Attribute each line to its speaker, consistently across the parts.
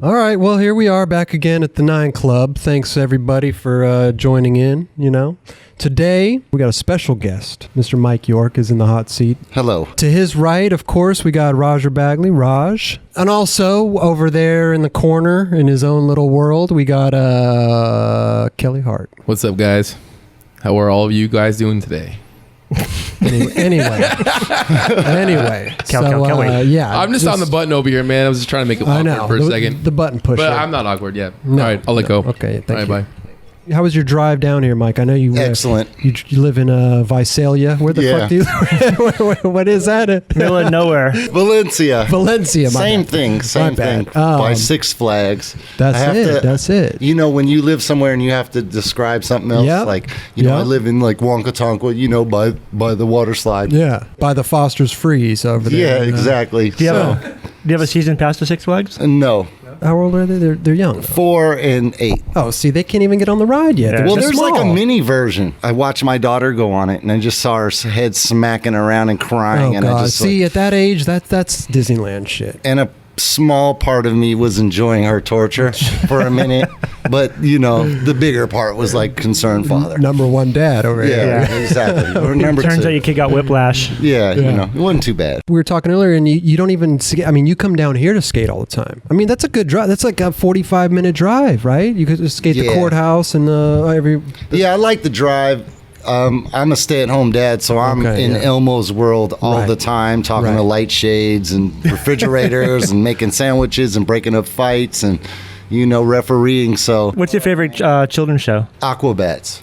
Speaker 1: All right, well, here we are back again at the 9 Club. Thanks, everybody, for joining in, Today, we got a special guest. Mr. Mike York is in the hot seat.
Speaker 2: Hello.
Speaker 1: To his right, of course, we got Roger Bagley, Raj. And also, over there in the corner, in his own little world, we got Kelly Hart.
Speaker 3: What's up, guys? How are all of you guys doing today?
Speaker 1: Anyway.
Speaker 4: Kelly.
Speaker 1: Yeah.
Speaker 3: I'm just on the button over here, man. I was just trying to make it awkward for a second.
Speaker 1: The button pusher.
Speaker 3: But I'm not awkward yet.
Speaker 1: No,
Speaker 3: all right, I'll let go.
Speaker 1: Okay, thank you.
Speaker 3: Bye.
Speaker 1: How was your drive down here, Mike? I know you...
Speaker 2: Excellent.
Speaker 1: You live in Visalia. Where the fuck do you... What is that?
Speaker 4: Middle of nowhere.
Speaker 2: Valencia.
Speaker 1: Valencia,
Speaker 2: Same thing. By Six Flags.
Speaker 1: That's it.
Speaker 2: When you live somewhere and you have to describe something else, I live in Wonkatonka, by the water slide.
Speaker 1: Yeah, by the Foster's Freeze over there.
Speaker 2: Yeah, exactly.
Speaker 4: Do you have a season pass to Six Flags?
Speaker 2: No.
Speaker 1: How old are they? They're young.
Speaker 2: 4 and 8.
Speaker 1: Oh, see, they can't even get on the ride yet.
Speaker 4: Yeah.
Speaker 2: Well, there's
Speaker 1: small.
Speaker 2: like a mini version. I watched my daughter go on it, and I just saw her head smacking around and crying.
Speaker 1: Oh,
Speaker 2: and
Speaker 1: God.
Speaker 2: I just
Speaker 1: see, at that age, that's Disneyland shit.
Speaker 2: And a small part of me was enjoying her torture for a minute, but the bigger part was like concerned father.
Speaker 1: Number one dad over here.
Speaker 2: Yeah, exactly. Or number
Speaker 4: Turns
Speaker 2: 2.
Speaker 4: out your kid got whiplash.
Speaker 2: Yeah, it wasn't too bad.
Speaker 1: We were talking earlier, and you don't even skate. I mean, you come down here to skate all the time. I mean, that's a good drive. That's like a 45-minute drive, right? You could just skate the courthouse and
Speaker 2: Yeah, I like the drive. I'm a stay-at-home dad, so I'm in Elmo's world all the time, talking to light shades and refrigerators and making sandwiches and breaking up fights and, refereeing. So,
Speaker 4: What's your favorite children's show?
Speaker 2: Aquabats.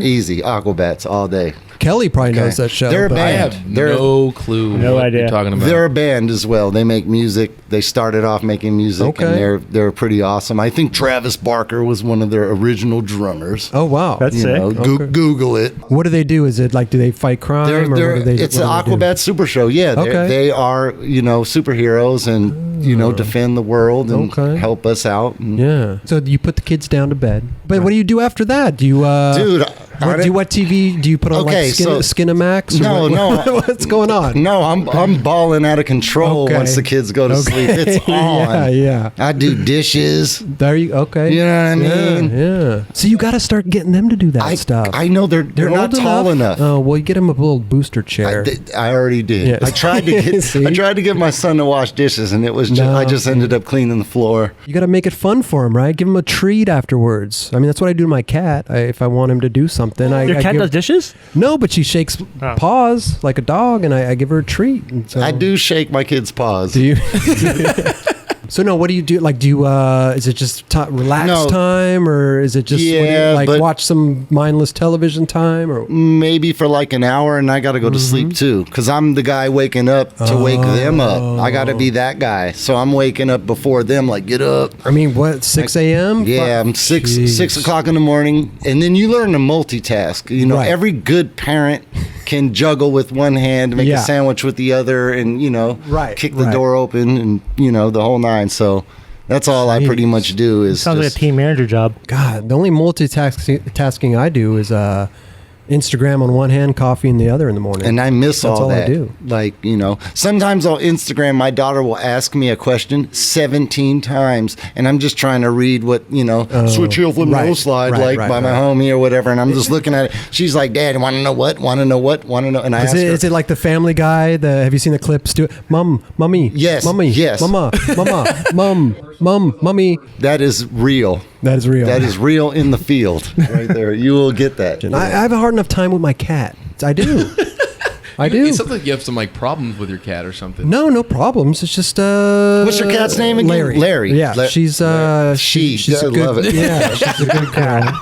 Speaker 2: Easy. Aquabats all day.
Speaker 1: Kelly probably knows that show.
Speaker 2: They're a
Speaker 1: but-
Speaker 2: band.
Speaker 3: I have no clue what
Speaker 4: idea.
Speaker 3: you're talking about.
Speaker 2: They're a band as well. They make music. They started off making music, and they're pretty awesome. I think Travis Barker was one of their original drummers.
Speaker 1: Oh, wow.
Speaker 4: That's sick.
Speaker 2: Google it.
Speaker 1: What do they do? Is it like, do they fight crime? Or what do they,
Speaker 2: it's an Aquabats Super Show. Yeah, they are superheroes and defend the world and help us out.
Speaker 1: Yeah. So you put the kids down to bed. But what do you do after that? Do you what TV do you put on? Skinamax?
Speaker 2: No.
Speaker 1: What's going on?
Speaker 2: No, I'm balling out of control once the kids go to sleep. It's on.
Speaker 1: Yeah.
Speaker 2: I do dishes.
Speaker 1: There you okay?
Speaker 2: You know what I mean?
Speaker 1: Yeah. So you got to start getting them to do that stuff.
Speaker 2: I know they're not tall enough.
Speaker 1: Oh well, you get them a little booster chair.
Speaker 2: I already did. Yeah. I tried to get my son to wash dishes, and it was I just ended up cleaning the floor.
Speaker 1: You got to make it fun for him, right? Give him a treat afterwards. I mean, that's what I do to my cat. If I want him to do something,
Speaker 4: Your cat does dishes?
Speaker 1: No, but she shakes paws like a dog, and I give her a treat. And so,
Speaker 2: I do shake my kids' paws.
Speaker 1: Do you? So no, what do you do? Like, is it just relax time, or is it just watch some mindless television time, or
Speaker 2: maybe for like an hour, and I got to go to sleep too, because I'm the guy waking up to wake them up. I got to be that guy, so I'm waking up before them. Like, get up.
Speaker 1: I mean, what 6 a.m.?
Speaker 2: Yeah, I'm 6 o'clock in the morning, and then you learn to multitask. Every good parent can juggle with one hand, make a sandwich with the other, and kick the door open, and the whole nine. So that's all I pretty much do. Is
Speaker 4: sounds like a team manager job.
Speaker 1: God, the only multitasking I do is Instagram on one hand, coffee in the other in the morning.
Speaker 2: And I miss all that.
Speaker 1: I do.
Speaker 2: Like, sometimes on Instagram, my daughter will ask me a question 17 times, and I'm just trying to read what, switch heel flip no slide, by my homie or whatever, and I'm just looking at it. She's like, Dad, want to know what? Want to know what? Want to know? And I ask her.
Speaker 1: Is it like the Family Guy? Have you seen the clips? Mommy.
Speaker 2: Yes.
Speaker 1: Mommy.
Speaker 2: Yes.
Speaker 1: Mama. Mommy.
Speaker 2: That is real.
Speaker 1: That is real.
Speaker 2: That is real in the field right there. You will get that.
Speaker 1: I have a hard enough time with my cat. I do. I do.
Speaker 3: It sounds like you have some problems with your cat or something.
Speaker 1: No problems. It's just
Speaker 2: what's your cat's name again? Larry.
Speaker 1: Yeah, she's she's a good,
Speaker 2: love it.
Speaker 1: Yeah, she's a good cat.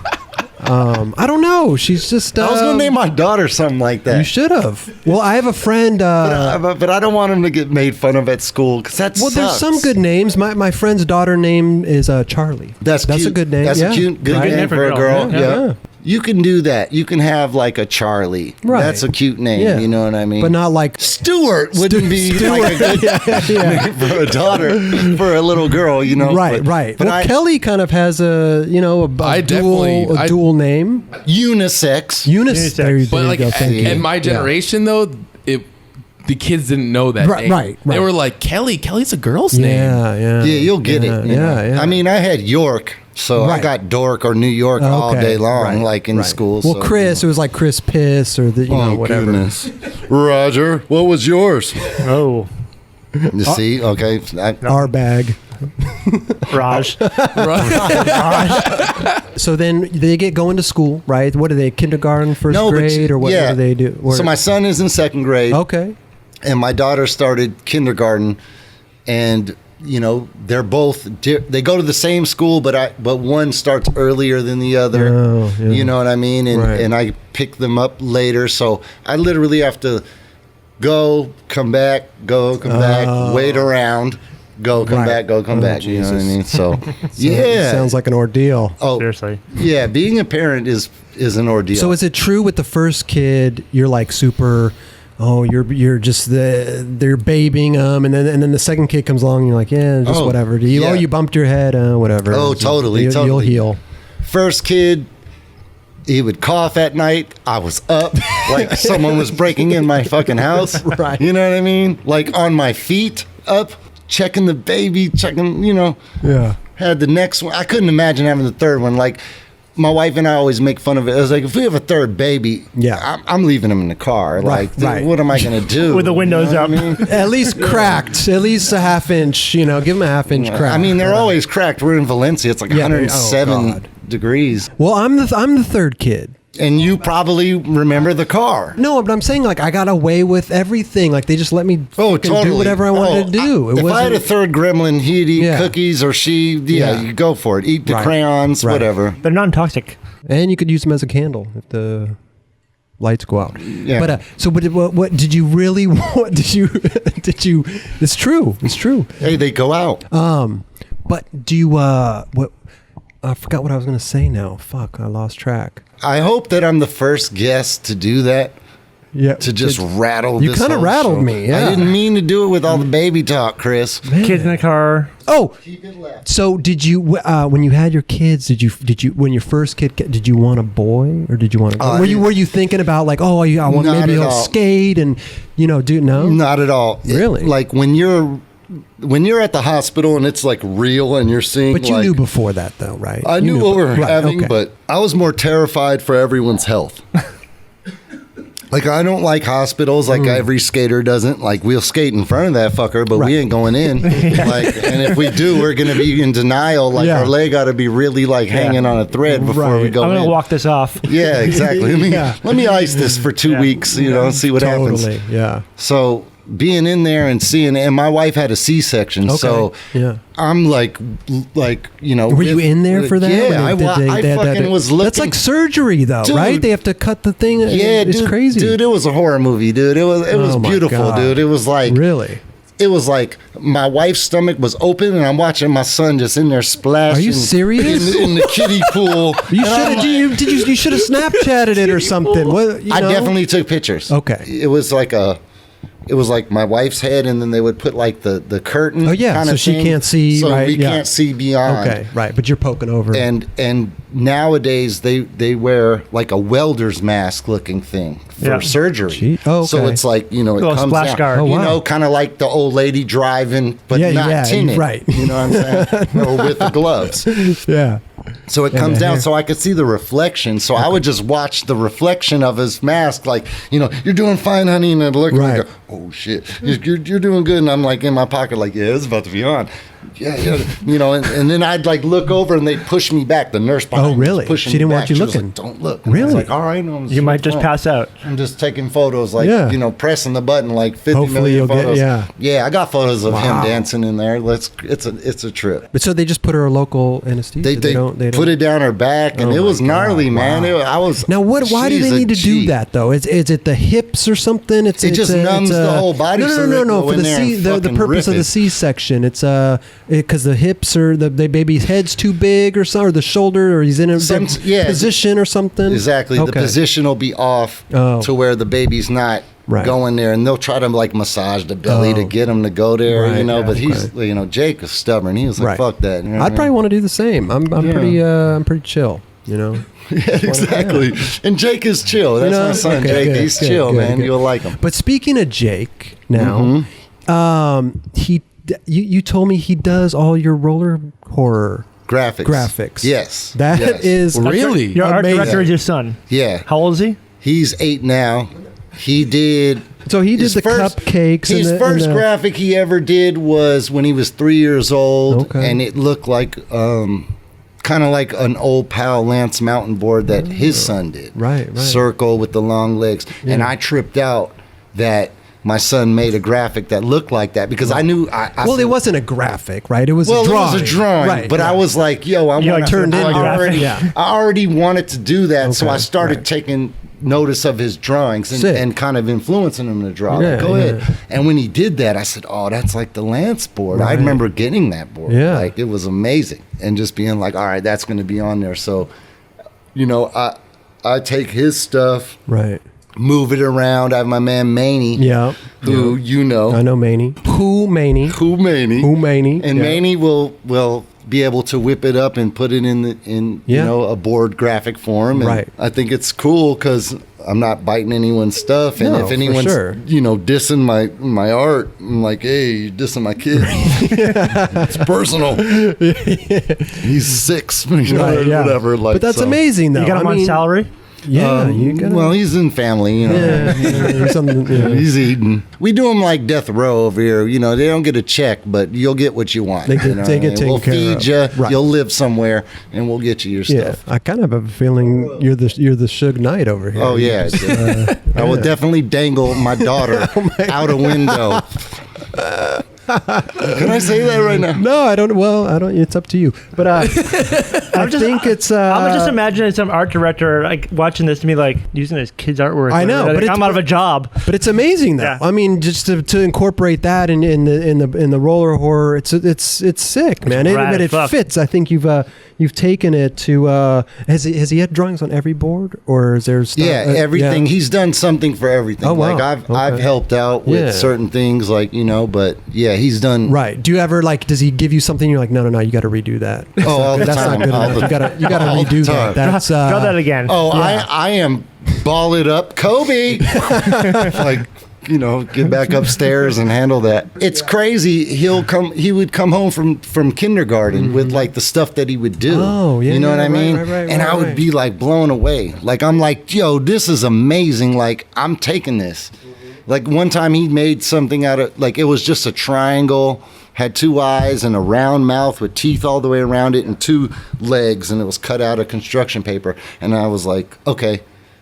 Speaker 1: I don't know. She's just.
Speaker 2: I was gonna name my daughter something like that.
Speaker 1: You should have. Well, I have a friend.
Speaker 2: But I don't want him to get made fun of at school because that's.
Speaker 1: Well, there's some good names. My friend's daughter name is Charlie.
Speaker 2: That's
Speaker 1: a good name.
Speaker 2: That's a cute good name for a girl.
Speaker 1: Yeah.
Speaker 2: You can do that. You can have like a Charlie.
Speaker 1: Right.
Speaker 2: That's a cute name.
Speaker 1: Yeah.
Speaker 2: You know what I mean?
Speaker 1: But not like
Speaker 2: Stuart wouldn't be like a good name for a daughter, for a little girl.
Speaker 1: Right. But Kelly kind of has a dual name.
Speaker 2: Unisex.
Speaker 1: There you
Speaker 3: But
Speaker 1: go.
Speaker 3: in my generation though, the kids didn't know that name.
Speaker 1: Right.
Speaker 3: They were like, Kelly's a girl's name.
Speaker 1: Yeah,
Speaker 2: you'll get it.
Speaker 1: Yeah.
Speaker 2: I mean, I had York, so I got Dork or New York all day long, like in school.
Speaker 1: Well,
Speaker 2: so,
Speaker 1: Chris, it was like Chris Piss or the whatever.
Speaker 2: Goodness. Roger, what was yours?
Speaker 4: Oh,
Speaker 2: You see, okay,
Speaker 1: Our bag.
Speaker 4: Raj.
Speaker 1: So then they get going to school, right? What are they, kindergarten, first grade, or what do they do?
Speaker 2: So my son is in second grade.
Speaker 1: Okay.
Speaker 2: And my daughter started kindergarten, and they're both they go to the same school, but one starts earlier than the other.
Speaker 1: Oh, yeah.
Speaker 2: You know what I mean? And I pick them up later, so I literally have to go, come back, wait around, go, come back, go, come back.
Speaker 1: Jesus.
Speaker 2: You know what I mean? So
Speaker 1: It sounds like an ordeal.
Speaker 2: Oh,
Speaker 4: Seriously.
Speaker 2: Yeah, being a parent is an ordeal.
Speaker 1: So is it true with the first kid, you're like super? Oh, you're just they're babying them, and then the second kid comes along, and you're like, just whatever. Do you?
Speaker 2: Yeah.
Speaker 1: Oh, you bumped your head, whatever.
Speaker 2: Oh, totally.
Speaker 1: You'll heal.
Speaker 2: First kid, he would cough at night. I was up like someone was breaking in my fucking house.
Speaker 1: Right.
Speaker 2: You know what I mean? Like on my feet, up, checking the baby,
Speaker 1: Yeah.
Speaker 2: Had the next one. I couldn't imagine having the third one. Like, my wife and I always make fun of it. I was like, if we have a third baby, I'm leaving him in the car. Like, what am I going to do?
Speaker 4: With the windows up.
Speaker 2: I mean?
Speaker 1: At least cracked. At least a half inch. Give them a half inch crack.
Speaker 2: I mean, they're always cracked. We're in Valencia. It's like 107 degrees.
Speaker 1: Well, I'm the third kid.
Speaker 2: And you probably remember the car.
Speaker 1: No, but I'm saying, like, I got away with everything. Like, they just let me
Speaker 2: totally
Speaker 1: do whatever I wanted to do.
Speaker 2: If I had a third gremlin, he'd eat cookies, or she, you go for it. Eat the crayons, whatever.
Speaker 4: They're non-toxic.
Speaker 1: And you could use them as a candle if the lights go out.
Speaker 2: Yeah.
Speaker 1: But what did you really? What did you? It's true. It's true.
Speaker 2: Hey, they go out.
Speaker 1: But do you? What? I forgot what I was going to say now. Fuck, I lost track.
Speaker 2: I hope that I'm the first guest to do that.
Speaker 1: Yeah.
Speaker 2: To just rattle
Speaker 1: you
Speaker 2: this
Speaker 1: kind of
Speaker 2: whole
Speaker 1: rattled
Speaker 2: show.
Speaker 1: me. Yeah.
Speaker 2: I didn't mean to do it with all the baby talk, Chris.
Speaker 1: Man.
Speaker 4: Kids in the car.
Speaker 1: Oh.
Speaker 2: Keep it left.
Speaker 1: So did you when you had your kids, did you when your first kid, did you want a boy or did you want a were you thinking about like, oh, I want maybe he'll skate and do no?
Speaker 2: Not at all.
Speaker 1: Really?
Speaker 2: Like when you're at the hospital and it's like real and you're seeing.
Speaker 1: But you knew before that though, right?
Speaker 2: I knew what we were having, but I was more terrified for everyone's health. Like, I don't like hospitals like every skater doesn't. Like, we'll skate in front of that fucker, but we ain't going in. Like, and if we do, we're going to be in denial. Like, our leg got to be really, like, hanging on a thread before we go in.
Speaker 4: I'm going to walk this off.
Speaker 2: Yeah, exactly. Let me ice this for 2 weeks, see what happens.
Speaker 1: Totally, yeah.
Speaker 2: So being in there and seeing, and my wife had a C-section, so I'm like,
Speaker 1: Were you in there for that?
Speaker 2: Yeah, I fucking was looking.
Speaker 1: That's like surgery, though, right? They have to cut the thing.
Speaker 2: Yeah,
Speaker 1: it's crazy,
Speaker 2: dude. It was a horror movie, dude. It was beautiful, dude. It was like
Speaker 1: really.
Speaker 2: It was like my wife's stomach was open, and I'm watching my son just in there splashing.
Speaker 1: Are you serious?
Speaker 2: In the kiddie pool.
Speaker 1: You should have Snapchatted it or something.
Speaker 2: I definitely took pictures.
Speaker 1: Okay.
Speaker 2: It was like my wife's head, and then they would put like the curtain.
Speaker 1: Oh yeah, so she can't see.
Speaker 2: So
Speaker 1: right,
Speaker 2: we can't see beyond.
Speaker 1: Okay, right. But you're poking over.
Speaker 2: And nowadays they wear like a welder's mask looking thing for surgery.
Speaker 1: Gee. Oh, okay.
Speaker 2: So it's like it comes
Speaker 4: splash
Speaker 2: down.
Speaker 4: guard.
Speaker 1: Oh, wow.
Speaker 2: Kind of like the old lady driving, but not tinted.
Speaker 1: Right.
Speaker 2: You know what I'm saying? Or with the gloves.
Speaker 1: Yeah.
Speaker 2: So it comes down, so I could see the reflection. So I would just watch the reflection of his mask, like, you're doing fine, honey, and I'd look and I go, oh shit, you're doing good, and I'm like in my pocket, like, yeah, it's about to be on. Yeah, and then I'd like look over and they'd push me back. The nurse behind me was pushing me back.
Speaker 1: She didn't want you
Speaker 2: She was
Speaker 1: looking.
Speaker 2: like, don't look.
Speaker 1: Really?
Speaker 2: I was like, all right.
Speaker 4: You might just pass out.
Speaker 2: I'm just taking photos, like, pressing the button, like 50
Speaker 1: Hopefully
Speaker 2: million
Speaker 1: you'll
Speaker 2: photos.
Speaker 1: get,
Speaker 2: I got photos of him dancing in there. It's a trip.
Speaker 1: But so they just put her a local anesthesia.
Speaker 2: They put it down her back, and it was gnarly, man.
Speaker 1: Now why do they need to do that though? Is it the hips or something? It
Speaker 2: just numbs the whole body.
Speaker 1: No. For the purpose of the C-section, it's because the hips or the baby's head's too big or something, or the shoulder, or he's in a position or something.
Speaker 2: Exactly. The position will be off to where the baby's not going there, and they'll try to like massage the belly to get him to go there, but he's Jake is stubborn. He was like, fuck that.
Speaker 1: I'd probably want to do the same. I'm pretty chill. you know.
Speaker 2: Yeah, exactly. And Jake is chill. That's my son, okay, Jake. He's chill, man. You'll like him.
Speaker 1: But speaking of Jake, now, you told me he does all your roller horror graphics.
Speaker 2: Yes.
Speaker 1: That is
Speaker 3: really
Speaker 4: your art director is your son.
Speaker 2: Yeah.
Speaker 4: How old is he?
Speaker 2: He's 8 now. He did.
Speaker 1: So he did the cupcakes.
Speaker 2: His first graphic he ever did was when he was 3 years old, and it looked like kind of like an old pal Lance mountain board that his son did.
Speaker 1: Right.
Speaker 2: Circle with the long legs, and I tripped out that my son made a graphic that looked like that because I knew.
Speaker 1: Well, it wasn't a graphic, right? It was a drawing.
Speaker 2: It was a drawing,
Speaker 1: right,
Speaker 2: but I was like, "Yo, I want
Speaker 1: turned into
Speaker 2: I already wanted to do that, so I started taking notice of his drawings and kind of influencing him to draw. Go ahead. And when he did that, I said, "Oh, that's like the Lance board." I remember getting that board. Yeah, like it was amazing, and just being like, "All right, that's going to be on there." So, I take his stuff, move it around. I have my man Maney, who I
Speaker 1: know Maney. Who Maney?
Speaker 2: And Maney will be able to whip it up and put it in a board graphic form. And I think it's cool because I'm not biting anyone's stuff, and if anyone's dissing my art, I'm like, hey, you're dissing my kid. It's personal. He's 6, whatever. Like,
Speaker 1: but that's amazing, though.
Speaker 4: You got him on salary?
Speaker 1: Yeah, you gotta.
Speaker 2: Well, he's in family, He's eating. We do him like death row over here. They don't get a check, but you'll get what you want.
Speaker 1: They get taken
Speaker 2: we'll
Speaker 1: care
Speaker 2: feed you.
Speaker 1: Right.
Speaker 2: You'll live somewhere, and we'll get you your stuff.
Speaker 1: I kind of have a feeling you're the Suge Knight over here.
Speaker 2: Oh yeah, I will definitely dangle my daughter out a window. Can I say that right now?
Speaker 1: No, I don't. Well, I don't. It's up to you. But I think it's.
Speaker 4: I'm just imagining some art director like watching this to me, like using his kid's artwork.
Speaker 1: I know, but
Speaker 4: I'm out of a job.
Speaker 1: But it's amazing, though. Yeah. I mean, just to incorporate that in the roller horror, it's sick, man. But it fits. I think you've taken it to. Has he had drawings on every board, or is there stuff?
Speaker 2: Yeah, everything. He's done something for everything. Oh, wow. Like I've helped out with certain things, like but yeah. He's done
Speaker 1: right. Do you ever does he give you something you're like, no, you got to redo that?
Speaker 2: All the time.
Speaker 1: Not good enough. You got to redo that. That's
Speaker 4: draw that again.
Speaker 2: Oh, yeah. I am ball it up, Kobe. Get back upstairs and handle that. It's crazy. He would come home from kindergarten with like the stuff that he would do.
Speaker 1: Oh, yeah.
Speaker 2: You know what I mean?
Speaker 1: Right,
Speaker 2: and I would be like blown away. Like I'm like, yo, this is amazing. Like I'm taking this. Like one time he made something out of, like it was just a triangle, had 2 eyes and a round mouth with teeth all the way around it and 2 legs, and it was cut out of construction paper. And I was like, okay.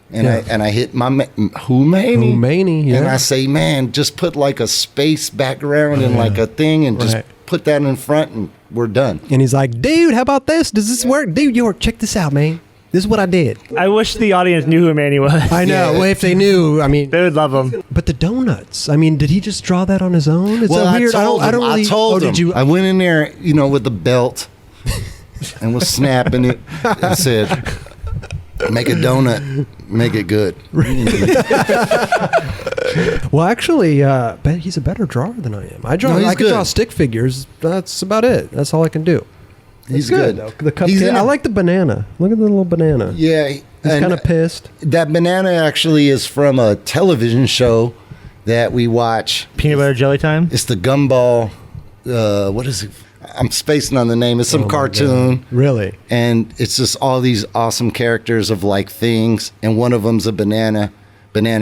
Speaker 2: And I hit my Maney. And I say, man, just put like a space background and like a thing and just put that in front and we're done.
Speaker 1: And he's like, dude, how about this? Does this work? Dude, check this out, man. This is what I did.
Speaker 4: I wish the audience knew who Manny was.
Speaker 1: I know. Well, if they knew, I mean,
Speaker 4: they would love him.
Speaker 1: But the donuts. I mean, did he just draw that on his own? It's so weird.
Speaker 2: I told him. Did you? I went in there, with the belt and was snapping it and said, "Make a donut, make it good."
Speaker 1: Well, actually, he's a better drawer than I am. I can draw stick figures. That's about it. That's all I can do.
Speaker 2: He's good.
Speaker 1: The cupcake. I like the banana. Look at the little banana.
Speaker 2: Yeah.
Speaker 1: He's kind of pissed.
Speaker 2: That banana actually is from a television show that we watch.
Speaker 4: Peanut Butter Jelly Time?
Speaker 2: It's the Gumball. What is it? I'm spacing on the name. It's some cartoon.
Speaker 1: God. Really?
Speaker 2: And it's just all these awesome characters of like things. And one of them's a Banana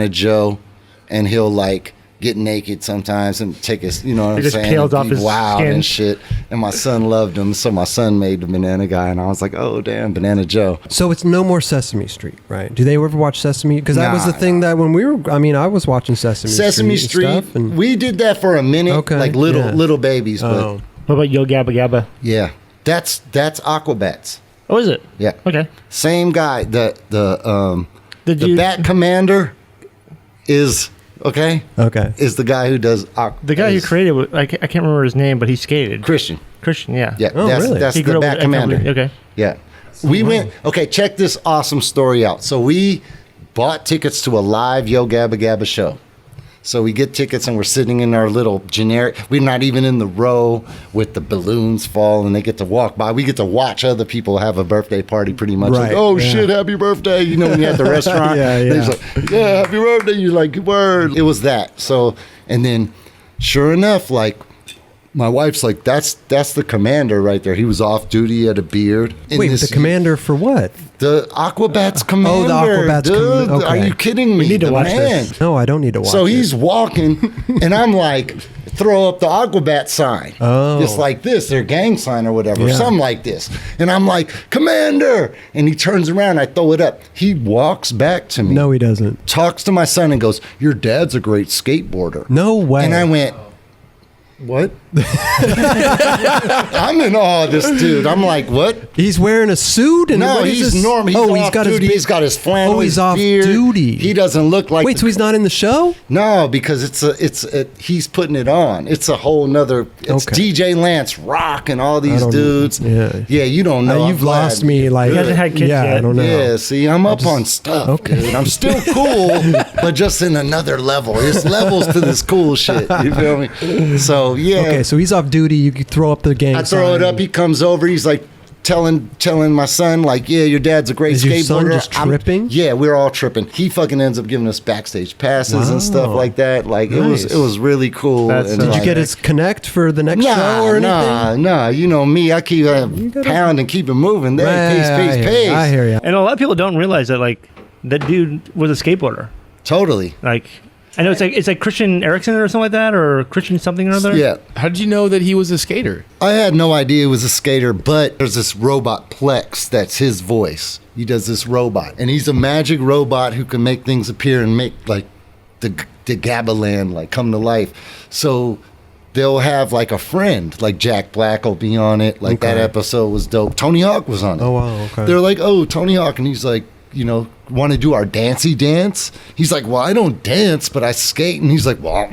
Speaker 2: Joe. And he'll like get naked sometimes and take his, what I'm saying?
Speaker 4: Peels off his
Speaker 2: wild
Speaker 4: skin.
Speaker 2: And shit. And my son loved him, so my son made the Banana guy, and I was like, oh damn, Banana Joe.
Speaker 1: So it's no more Sesame Street, right? Do they ever watch Sesame? Because that was the thing that when we were, I was watching Sesame Street.
Speaker 2: Stuff, and we did that for a minute, like little babies. But
Speaker 4: what about Yo Gabba Gabba?
Speaker 2: Yeah, that's Aquabats.
Speaker 4: Oh, is it?
Speaker 2: Yeah.
Speaker 4: Okay.
Speaker 2: Same guy. The Bat Commander is. Okay. Is the guy who does
Speaker 4: the guy who created? I can't remember his name, but he skated.
Speaker 2: Christian.
Speaker 4: Yeah.
Speaker 2: Yeah.
Speaker 1: Really?
Speaker 2: That's the Bat Commander.
Speaker 4: Okay.
Speaker 2: Yeah. We went. Okay. Check this awesome story out. So we bought tickets to a live Yo Gabba Gabba show. So we get tickets and we're sitting in our little generic, we're not even in the row with the balloons fall and they get to walk by. We get to watch other people have a birthday party pretty much.
Speaker 1: Right,
Speaker 2: like, oh shit, happy birthday. You know, when you're at the restaurant, he's like, yeah, happy birthday. You're like, word. It was that. So, and then sure enough, like, my wife's like, that's the commander right there. He was off duty, he had a beard.
Speaker 1: Wait, the commander for what?
Speaker 2: The Aquabats commander.
Speaker 1: Oh, the Aquabats
Speaker 2: dude,
Speaker 1: okay.
Speaker 2: Are you kidding me?
Speaker 4: We need to watch this.
Speaker 1: No, I don't need to watch
Speaker 2: So
Speaker 1: it.
Speaker 2: he's walking, and I'm like, throw up the Aquabat sign.
Speaker 1: Oh.
Speaker 2: Just like this, their gang sign or whatever,
Speaker 1: Yeah.
Speaker 2: something like this. And I'm like, Commander! And he turns around, I throw it up. He walks back to me.
Speaker 1: No, he doesn't.
Speaker 2: Talks to my son and goes, your dad's a great skateboarder.
Speaker 1: No way.
Speaker 2: And I went, what? I'm in awe of this dude. I'm like, what?
Speaker 1: He's wearing a suit? And
Speaker 2: No,
Speaker 1: what is
Speaker 2: he's
Speaker 1: this?
Speaker 2: normal. He's off duty. He's got his flannel.
Speaker 1: He's
Speaker 2: his
Speaker 1: off
Speaker 2: beard.
Speaker 1: duty.
Speaker 2: He doesn't look like.
Speaker 1: Wait, so he's not in the show?
Speaker 2: No, because he's putting it on. It's a whole nother. It's
Speaker 1: Okay.
Speaker 2: DJ Lance Rock and all these
Speaker 1: don't-
Speaker 2: dudes.
Speaker 1: yeah.
Speaker 2: You don't know.
Speaker 1: You've lost me. Like,
Speaker 4: He hasn't had kids
Speaker 1: yeah,
Speaker 4: yet.
Speaker 1: I don't know.
Speaker 2: Yeah, see, I'm up on stuff.
Speaker 1: Okay.
Speaker 2: Dude. I'm still cool, but just in another level. There's levels to this cool shit. You feel me? So yeah.
Speaker 1: Okay, so he's off duty. You could throw up the gang
Speaker 2: I throw it
Speaker 1: sign.
Speaker 2: up. He comes over. He's like telling my son, like, yeah, your dad's a great
Speaker 1: Is
Speaker 2: skateboarder.
Speaker 1: your son just tripping?
Speaker 2: Yeah, we're all tripping. He fucking ends up giving us backstage passes and stuff
Speaker 1: Wow.
Speaker 2: like that. Like
Speaker 1: Nice.
Speaker 2: it was really cool.
Speaker 4: That's
Speaker 2: and
Speaker 4: so
Speaker 1: Did you
Speaker 2: like,
Speaker 1: get his connect for the next show or anything?
Speaker 2: Nah. You know me. I keep pound and keep it moving. There,
Speaker 1: Right,
Speaker 2: peace.
Speaker 1: I hear you.
Speaker 4: And a lot of people don't realize that, like, that dude was a skateboarder.
Speaker 2: Totally.
Speaker 4: Like, I know it's like Christian Erickson or something like that, or Christian something or other.
Speaker 2: Yeah.
Speaker 3: How did you know that he was a skater?
Speaker 2: I had no idea he was a skater, but there's this robot Plex that's his voice. He does this robot, and he's a magic robot who can make things appear and make like the Gabba land like come to life. So they'll have like a friend, like Jack Black will be on it. Like that episode was dope. Tony Hawk was on it.
Speaker 1: Oh, wow, okay.
Speaker 2: They're like, oh, Tony Hawk, and he's like, you know, want to do our dancey dance? He's like, well, I don't dance, but I skate. And he's like, well,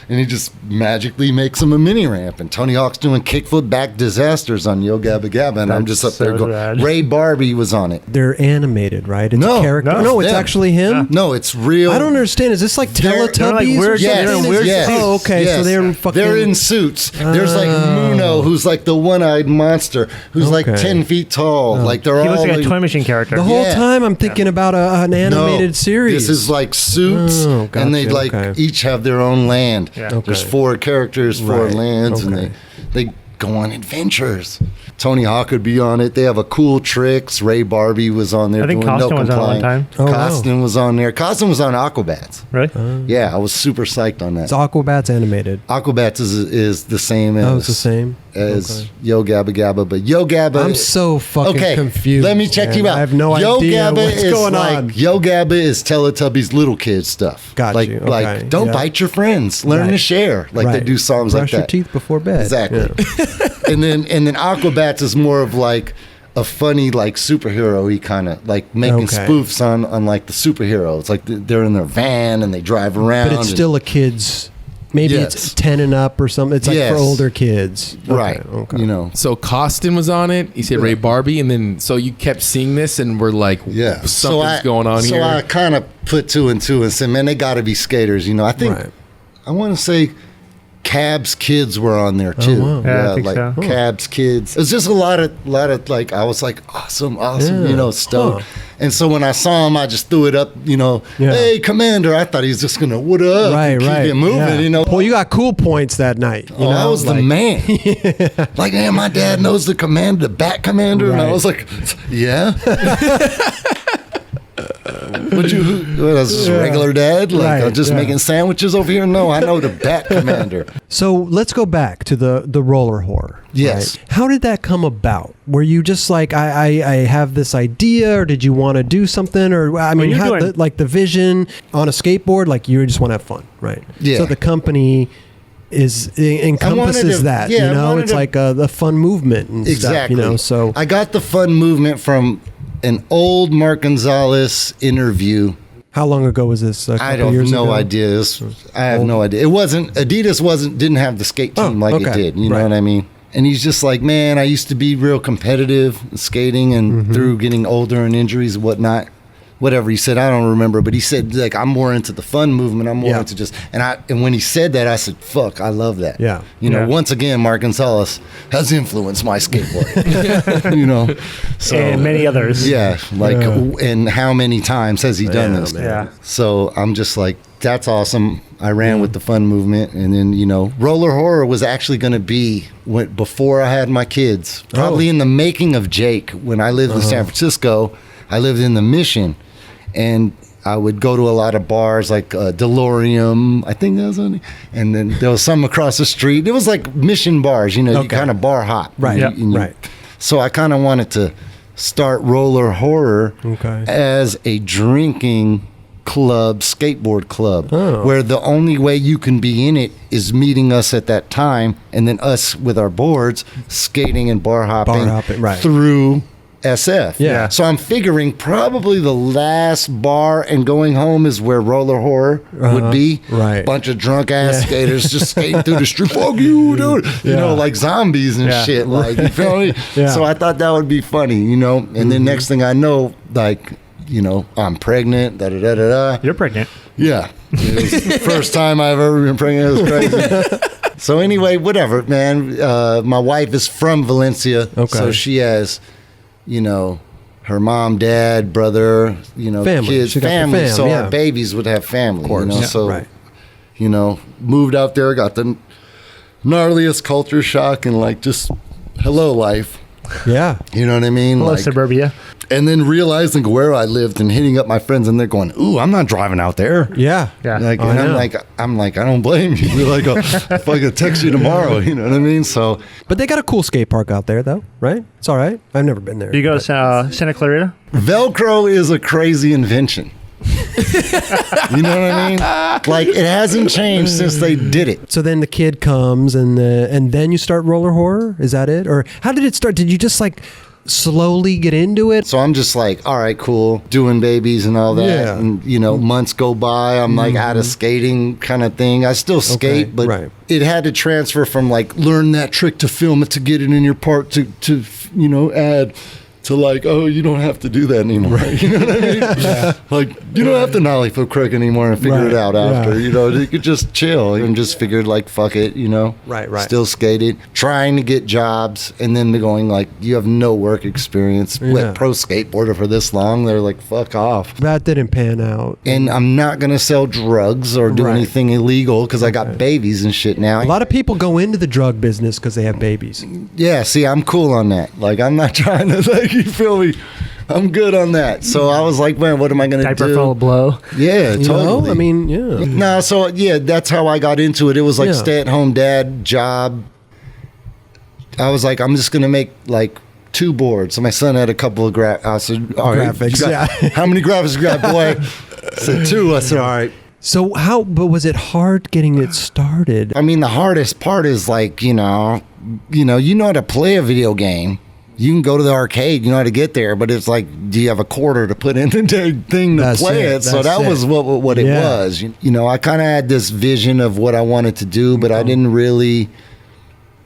Speaker 2: and he just magically makes him a mini ramp. And Tony Hawk's doing kickflip back disasters on Yo Gabba Gabba. And I'm just up there going,
Speaker 4: rad.
Speaker 2: Ray Barbie was on it.
Speaker 1: They're animated, right? It's
Speaker 2: No,
Speaker 1: a character.
Speaker 4: no,
Speaker 1: No, it's
Speaker 2: them.
Speaker 1: actually him?
Speaker 2: No, it's real.
Speaker 1: I don't understand. Is this like
Speaker 2: They're like
Speaker 1: Teletubbies
Speaker 4: weird-
Speaker 1: or something?
Speaker 4: they're in
Speaker 2: Yes,
Speaker 4: weird
Speaker 2: yes,
Speaker 4: suits.
Speaker 1: Oh, okay. So
Speaker 2: yes.
Speaker 1: they're in fucking...
Speaker 2: They're in suits. There's like Muno, who's like the one-eyed monster, who's like
Speaker 1: Okay.
Speaker 2: 10 feet tall. Like they're
Speaker 4: He
Speaker 2: all
Speaker 4: looks like a
Speaker 2: like,
Speaker 4: toy machine character.
Speaker 1: The whole
Speaker 2: Yeah.
Speaker 1: time I'm thinking about an animated series.
Speaker 2: This is like suits,
Speaker 1: Oh, gotcha,
Speaker 2: and they like
Speaker 1: okay.
Speaker 2: each have their own land.
Speaker 4: Yeah.
Speaker 1: Okay.
Speaker 2: There's 4 characters, 4
Speaker 1: Right,
Speaker 2: lands,
Speaker 1: okay.
Speaker 2: and they go on adventures. Tony Hawk would be on it. They have a cool tricks. Ray Barbie was on there.
Speaker 4: I think
Speaker 2: doing
Speaker 4: Costin
Speaker 2: no
Speaker 4: was on it one
Speaker 2: complaint.
Speaker 1: time. Oh, wow.
Speaker 2: Costin was on there. Costin was on Aquabats.
Speaker 4: Really?
Speaker 2: Yeah, I was super psyched on that.
Speaker 1: It's Aquabats animated.
Speaker 2: Aquabats is the same as
Speaker 1: Oh, it's the same?
Speaker 2: as
Speaker 1: Okay.
Speaker 2: Yo Gabba Gabba, but Yo Gabba.
Speaker 1: I'm so fucking confused.
Speaker 2: Let me check
Speaker 1: man.
Speaker 2: you out.
Speaker 1: I have no
Speaker 2: Yo
Speaker 1: idea
Speaker 2: Gabba
Speaker 1: what's
Speaker 2: is
Speaker 1: going
Speaker 2: like,
Speaker 1: on.
Speaker 2: Yo Gabba is Teletubbies little kid stuff.
Speaker 1: Got
Speaker 2: like,
Speaker 1: you.
Speaker 2: Like,
Speaker 1: Okay.
Speaker 2: don't
Speaker 1: Yeah.
Speaker 2: bite your friends. Learn
Speaker 1: Right.
Speaker 2: to share. Like they
Speaker 1: Right.
Speaker 2: do songs
Speaker 1: Brush
Speaker 2: like
Speaker 1: your
Speaker 2: that.
Speaker 1: teeth before bed.
Speaker 2: Exactly.
Speaker 1: Yeah.
Speaker 2: and then Aquabats is more of like a funny like superhero-y kind of like making
Speaker 1: Okay.
Speaker 2: spoofs on like the superheroes. Like they're in their van and they drive around.
Speaker 1: But it's
Speaker 2: and-
Speaker 1: still a kid's... Maybe
Speaker 2: Yes.
Speaker 1: it's 10 and up or something. It's like
Speaker 2: Yes.
Speaker 1: for older kids. Okay,
Speaker 2: right.
Speaker 1: Okay.
Speaker 2: You know.
Speaker 3: So Costin was on it. You said Ray Barbie, and then so you kept seeing this, and we're like,
Speaker 2: Yeah,
Speaker 3: something's going on
Speaker 2: so
Speaker 3: here.
Speaker 2: I kind of put 2 and 2 and said, man, they got to be skaters. You know, I think
Speaker 1: Right.
Speaker 2: I want to say Cab's kids were on there too.
Speaker 1: wow.
Speaker 4: Yeah, I think
Speaker 2: like
Speaker 4: so.
Speaker 2: Cab's kids. It's just a lot of like I was like awesome,
Speaker 1: Yeah.
Speaker 2: you know, stoked.
Speaker 1: Huh.
Speaker 2: And so when I saw him, I just threw it up, you know,
Speaker 1: Yeah.
Speaker 2: hey, Commander. I thought he was just gonna what up,
Speaker 1: Right,
Speaker 2: and keep
Speaker 1: right.
Speaker 2: it moving,
Speaker 1: yeah.
Speaker 2: you know.
Speaker 1: Well, you got cool points that night. You
Speaker 2: Oh,
Speaker 1: know?
Speaker 2: I was the
Speaker 1: like-
Speaker 2: man. Like, man, my dad knows the commander, the Bat Commander, and I
Speaker 1: Right.
Speaker 2: was like, yeah. What is this, regular dad? Like,
Speaker 1: Right,
Speaker 2: I'm just
Speaker 1: yeah.
Speaker 2: making sandwiches over here? No, I know the Bat Commander.
Speaker 1: So let's go back to the roller horror.
Speaker 2: Yes.
Speaker 1: right? How did that come about? Were you just like, I have this idea, or did you want to do something? Or, I mean,
Speaker 4: you're
Speaker 1: how,
Speaker 4: doing-
Speaker 1: the vision on a skateboard, like you just want to have fun, right?
Speaker 2: Yeah.
Speaker 1: So the company encompasses
Speaker 2: to-
Speaker 1: that,
Speaker 2: yeah, I
Speaker 1: you know?
Speaker 2: wanted
Speaker 1: It's
Speaker 2: to-
Speaker 1: like the fun movement and
Speaker 2: Exactly.
Speaker 1: stuff, you know? So,
Speaker 2: I got the fun movement from an old Mark Gonzalez interview.
Speaker 1: how long ago was this?
Speaker 2: I don't
Speaker 1: years
Speaker 2: no
Speaker 1: ago?
Speaker 2: idea. I have no idea. It wasn't Adidas didn't have the skate team
Speaker 1: Oh,
Speaker 2: like it
Speaker 1: okay.
Speaker 2: did. You know
Speaker 1: Right.
Speaker 2: what I mean? And he's just like, man, I used to be real competitive in skating, and
Speaker 1: Mm-hmm.
Speaker 2: through getting older and injuries and whatnot, whatever he said, I don't remember, but he said, like, I'm more into the fun movement. I'm more into just, and when he said that, I said, fuck, I love that.
Speaker 1: Yeah.
Speaker 2: You know, once again, Mark Gonzalez has influenced my skateboarding, you know. So,
Speaker 4: and many others.
Speaker 2: Yeah. Like, and how many times has he done this?
Speaker 1: Man.
Speaker 4: Yeah.
Speaker 2: So I'm just like, that's awesome. I ran with the fun movement. And then, you know, roller horror was actually going to be before I had my kids, probably in the making of Jake. When I lived in San Francisco, I lived in the Mission, and I would go to a lot of bars like Delorium, I think that was on, and then there was some across the street. It was like Mission bars, you know, you kind of bar hop.
Speaker 1: Right, right.
Speaker 2: So I kind of wanted to start roller horror as a drinking club, skateboard club, where the only way you can be in it is meeting us at that time, and then us with our boards skating and bar hopping through SF.
Speaker 1: Yeah.
Speaker 2: So I'm figuring probably the last bar and going home is where roller horror would be.
Speaker 1: Right.
Speaker 2: Bunch of drunk ass skaters just skating through the street. Fuck you, dude. You know, like zombies and shit. Like, you feel me? So I thought that would be funny, you know? And then next thing I know, like, you know, I'm pregnant, da-da-da-da-da.
Speaker 4: You're pregnant.
Speaker 2: Yeah. It was the first time I've ever been pregnant. It was crazy. So anyway, whatever, man. My wife is from Valencia. So she has, you know, her mom, dad, brother, you know,
Speaker 1: family.
Speaker 2: kids, family. So our babies would have family, you know. So, you know, moved out there, got the gnarliest culture shock and like just hello life.
Speaker 1: Yeah.
Speaker 2: You know what I mean?
Speaker 4: Hello,
Speaker 2: like,
Speaker 4: suburbia.
Speaker 2: And then realizing where I lived and hitting up my friends, and they're going, "Ooh, I'm not driving out there."
Speaker 1: Yeah,
Speaker 4: yeah.
Speaker 2: Like, and I'm like, I don't blame you. We're like, if I could text you tomorrow, you know what I mean? So,
Speaker 1: but they got a cool skate park out there, though, right? It's all right. I've never been there.
Speaker 4: Do you go to Santa Clarita?
Speaker 2: Velcro is a crazy invention. You know what I mean? Like, it hasn't changed since they did it.
Speaker 1: So then the kid comes, and then you start roller horror. Is that it, or how did it start? Did you just like slowly get into it?
Speaker 2: So I'm just like, all right, cool, doing babies and all that. Yeah. And, you know, months go by, I'm like out of skating kind of thing. I still skate, but it had to transfer from like, learn that trick to film it, to get it in your part, to you know, add to like, oh, you don't have to do that anymore. Right. You know what I mean? Like, you don't have to nollie foot crook anymore and figure it out after. You know, you could just chill and just figured like, fuck it, you know.
Speaker 1: Right.
Speaker 2: Still skated, trying to get jobs, and then they're going like, you have no work experience. What, pro skateboarder for this long? They're like, fuck off.
Speaker 1: That didn't pan out.
Speaker 2: And I'm not going to sell drugs or do anything illegal because I got babies and shit now.
Speaker 1: A lot of people go into the drug business because they have babies.
Speaker 2: Yeah, see, I'm cool on that. Like, I'm not trying to, like, you feel me? I'm good on that. So I was like, man, what am I going to do?
Speaker 4: Diaper full of blow.
Speaker 2: Yeah,
Speaker 1: you
Speaker 2: totally.
Speaker 1: know? I mean, yeah.
Speaker 2: No, so yeah, that's how I got into it. It was like stay-at-home dad job. I was like, I'm just going to make like 2 boards. So my son had a couple of I said, all right,
Speaker 1: graphics.
Speaker 2: How many graphics you got, boy? I said 2. I said, all right.
Speaker 1: So but was it hard getting it started?
Speaker 2: I mean, the hardest part is like, you know how to play a video game. You can go to the arcade, you know how to get there, but it's like, do you have a quarter to put in the thing to play it? So that was what it was. You know, I kind of had this vision of what I wanted to do, but I didn't really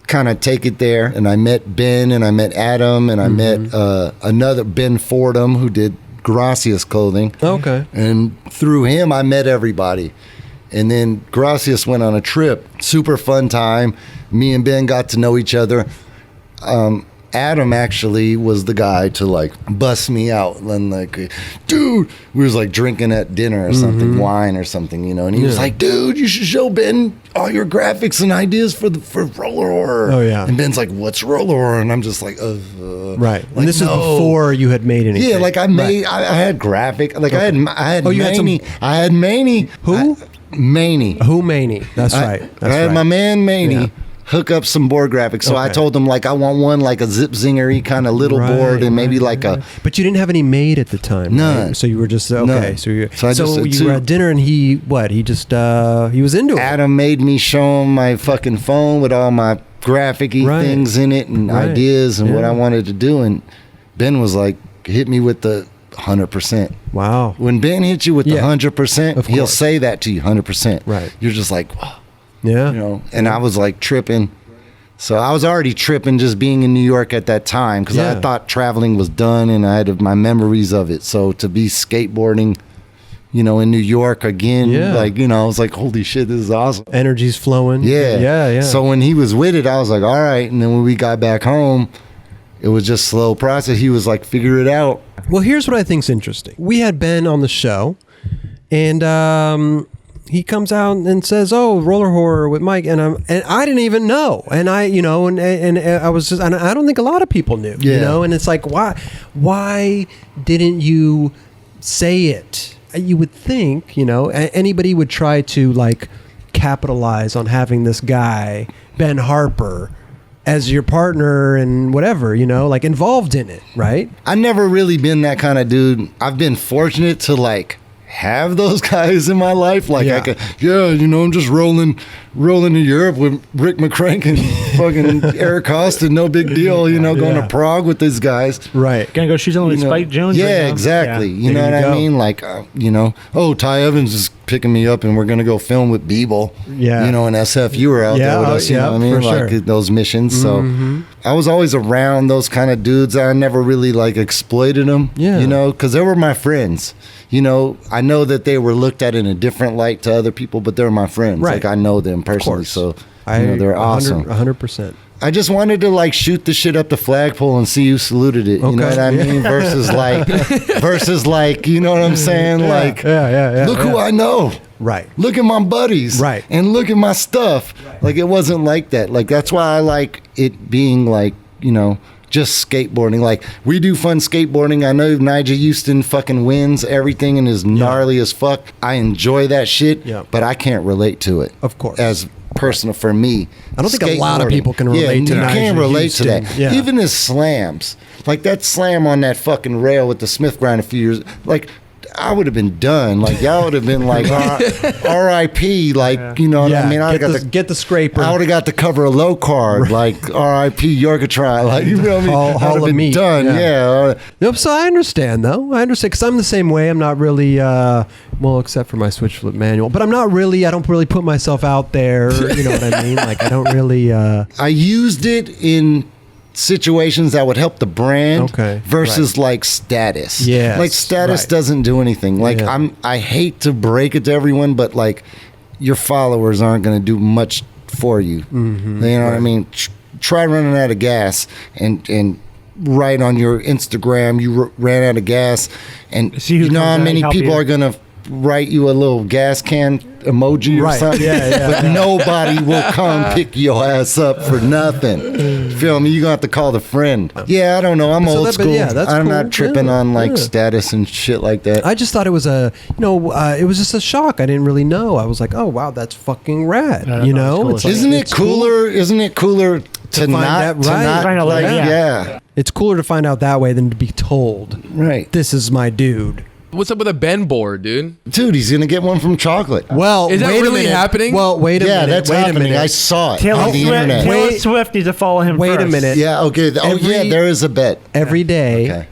Speaker 2: kind of take it there. And I met Ben, and I met Adam, and I met another Ben Fordham who did Gracias clothing.
Speaker 1: Okay.
Speaker 2: And through him, I met everybody. And then Gracias went on a trip. Super fun time. Me and Ben got to know each other. Adam actually was the guy to like bust me out and like, dude, we was like drinking at dinner or something, wine or something, you know, and he was like, dude, you should show Ben all your graphics and ideas for roller horror.
Speaker 1: Oh yeah.
Speaker 2: And Ben's like, what's roller horror? And I'm just like, right.
Speaker 1: Like, and this is before you had made anything.
Speaker 2: Yeah, like I had graphic, like I had Maney. I had Maney.
Speaker 1: Who?
Speaker 2: Maney.
Speaker 1: Who Maney? That's right.
Speaker 2: I had my man Maney hook up some board graphics. So I told him like, I want one like a zip zingery kind of little board, and maybe like a.
Speaker 1: But you didn't have any made at the time.
Speaker 2: None.
Speaker 1: Right? So you were just
Speaker 2: None.
Speaker 1: So you were at dinner, and he just he was into it.
Speaker 2: Adam made me show him my fucking phone with all my graphic-y things in it and ideas and what I wanted to do, and Ben was like, hit me with the 100%.
Speaker 1: Wow.
Speaker 2: When Ben hits you with the 100%, he'll say that to you 100%.
Speaker 1: Right.
Speaker 2: You're just like, wow.
Speaker 1: Yeah.
Speaker 2: You know, and I was like tripping. So I was already tripping just being in New York at that time because I thought traveling was done and I had my memories of it. So to be skateboarding, you know, in New York again, like, you know, I was like, holy shit, this is awesome.
Speaker 1: Energy's flowing. Yeah.
Speaker 2: So when he was with it, I was like, all right. And then when we got back home, it was just slow process. He was like, figure it out.
Speaker 1: Well, here's what I think's interesting. We had Ben on the show, and he comes out and says, "Oh, roller horror with Mike," and I didn't even know, and I, you know, and I was just, and I don't think a lot of people knew, you know, and it's like, why didn't you say it? You would think, you know, anybody would try to like capitalize on having this guy, Ben Harper, as your partner and whatever, you know, like involved in it, right?
Speaker 2: I've never really been that kind of dude. I've been fortunate to like have those guys in my life. Like I could, you know, I'm just rolling to Europe with Rick McCrank and fucking Eric Austin. No big deal, you know, going to Prague with these guys.
Speaker 1: Right.
Speaker 4: Gonna go shoot something with Spike Jones.
Speaker 2: Yeah, exactly. You know what I mean? Like, you know, Ty Evans is picking me up and we're gonna go film with Beeble. Yeah. You know, and SF, you were out there with us. You know what I mean? Like those missions. So I was always around those kind of dudes. I never really like exploited them. Yeah. You know, because they were my friends. You know, I know that they were looked at in a different light to other people, but they're my friends. Right. Like I know them personally, so you know, they're awesome.
Speaker 1: 100%.
Speaker 2: I just wanted to like shoot the shit up the flagpole and see who saluted it. You know what I mean? Versus like, you know what I'm saying? Like, look who I know.
Speaker 1: Right.
Speaker 2: Look at my buddies.
Speaker 1: Right.
Speaker 2: And look at my stuff. Right. Like it wasn't like that. Like that's why I like it being like, you know, just skateboarding. Like we do fun skateboarding. I know Nigel Houston fucking wins everything and is gnarly as fuck. I enjoy that shit, but I can't relate to it.
Speaker 1: Of course.
Speaker 2: As personal for me.
Speaker 1: I don't think a lot of people can relate to that.
Speaker 2: You can't relate to that.
Speaker 1: Yeah.
Speaker 2: Even his slams. Like that slam on that fucking rail with the Smith grind a few years, like I would have been done. Like y'all would have been like R.I.P. Like you know what I mean? I
Speaker 1: get the scraper.
Speaker 2: I would have got to cover a low card. Like R.I.P. Yorkatron. Like you know what I mean?
Speaker 1: All of
Speaker 2: been
Speaker 1: meat.
Speaker 2: Done. Yeah.
Speaker 1: Nope. So I understand though. I understand because I'm the same way. I'm not really well, except for my switch flip manual. But I don't really put myself out there. You know what I mean? Like I don't really.
Speaker 2: I used it in situations that would help the brand versus like status.
Speaker 1: Yeah,
Speaker 2: like status doesn't do anything. Like I hate to break it to everyone, but like your followers aren't going to do much for you. You know what I mean? Try running out of gas and write on your Instagram you ran out of gas, and you know how many people are going to write you a little gas can emoji or something, but nobody will come pick your ass up for nothing. Feel me? You're gonna have to call the friend. I don't know. I'm old school. I'm not tripping on like status and shit like that.
Speaker 1: I just thought it was it was just a shock. I didn't really know. I was like, oh wow, that's fucking rad. You know,
Speaker 2: cool. Isn't it cooler? Isn't it cooler to not
Speaker 1: It's cooler to find out that way than to be told.
Speaker 2: Right.
Speaker 1: This is my dude.
Speaker 3: What's up with a Ben board, dude?
Speaker 2: Dude, he's gonna get one from Chocolate.
Speaker 1: Well,
Speaker 3: is that really happening?
Speaker 1: Well, wait a minute.
Speaker 2: Yeah, that's happening. I saw it on the internet.
Speaker 4: Taylor Swift needs to follow him
Speaker 1: Wait
Speaker 4: first.
Speaker 1: a minute.
Speaker 2: Yeah, okay. There is a bet.
Speaker 1: Every day,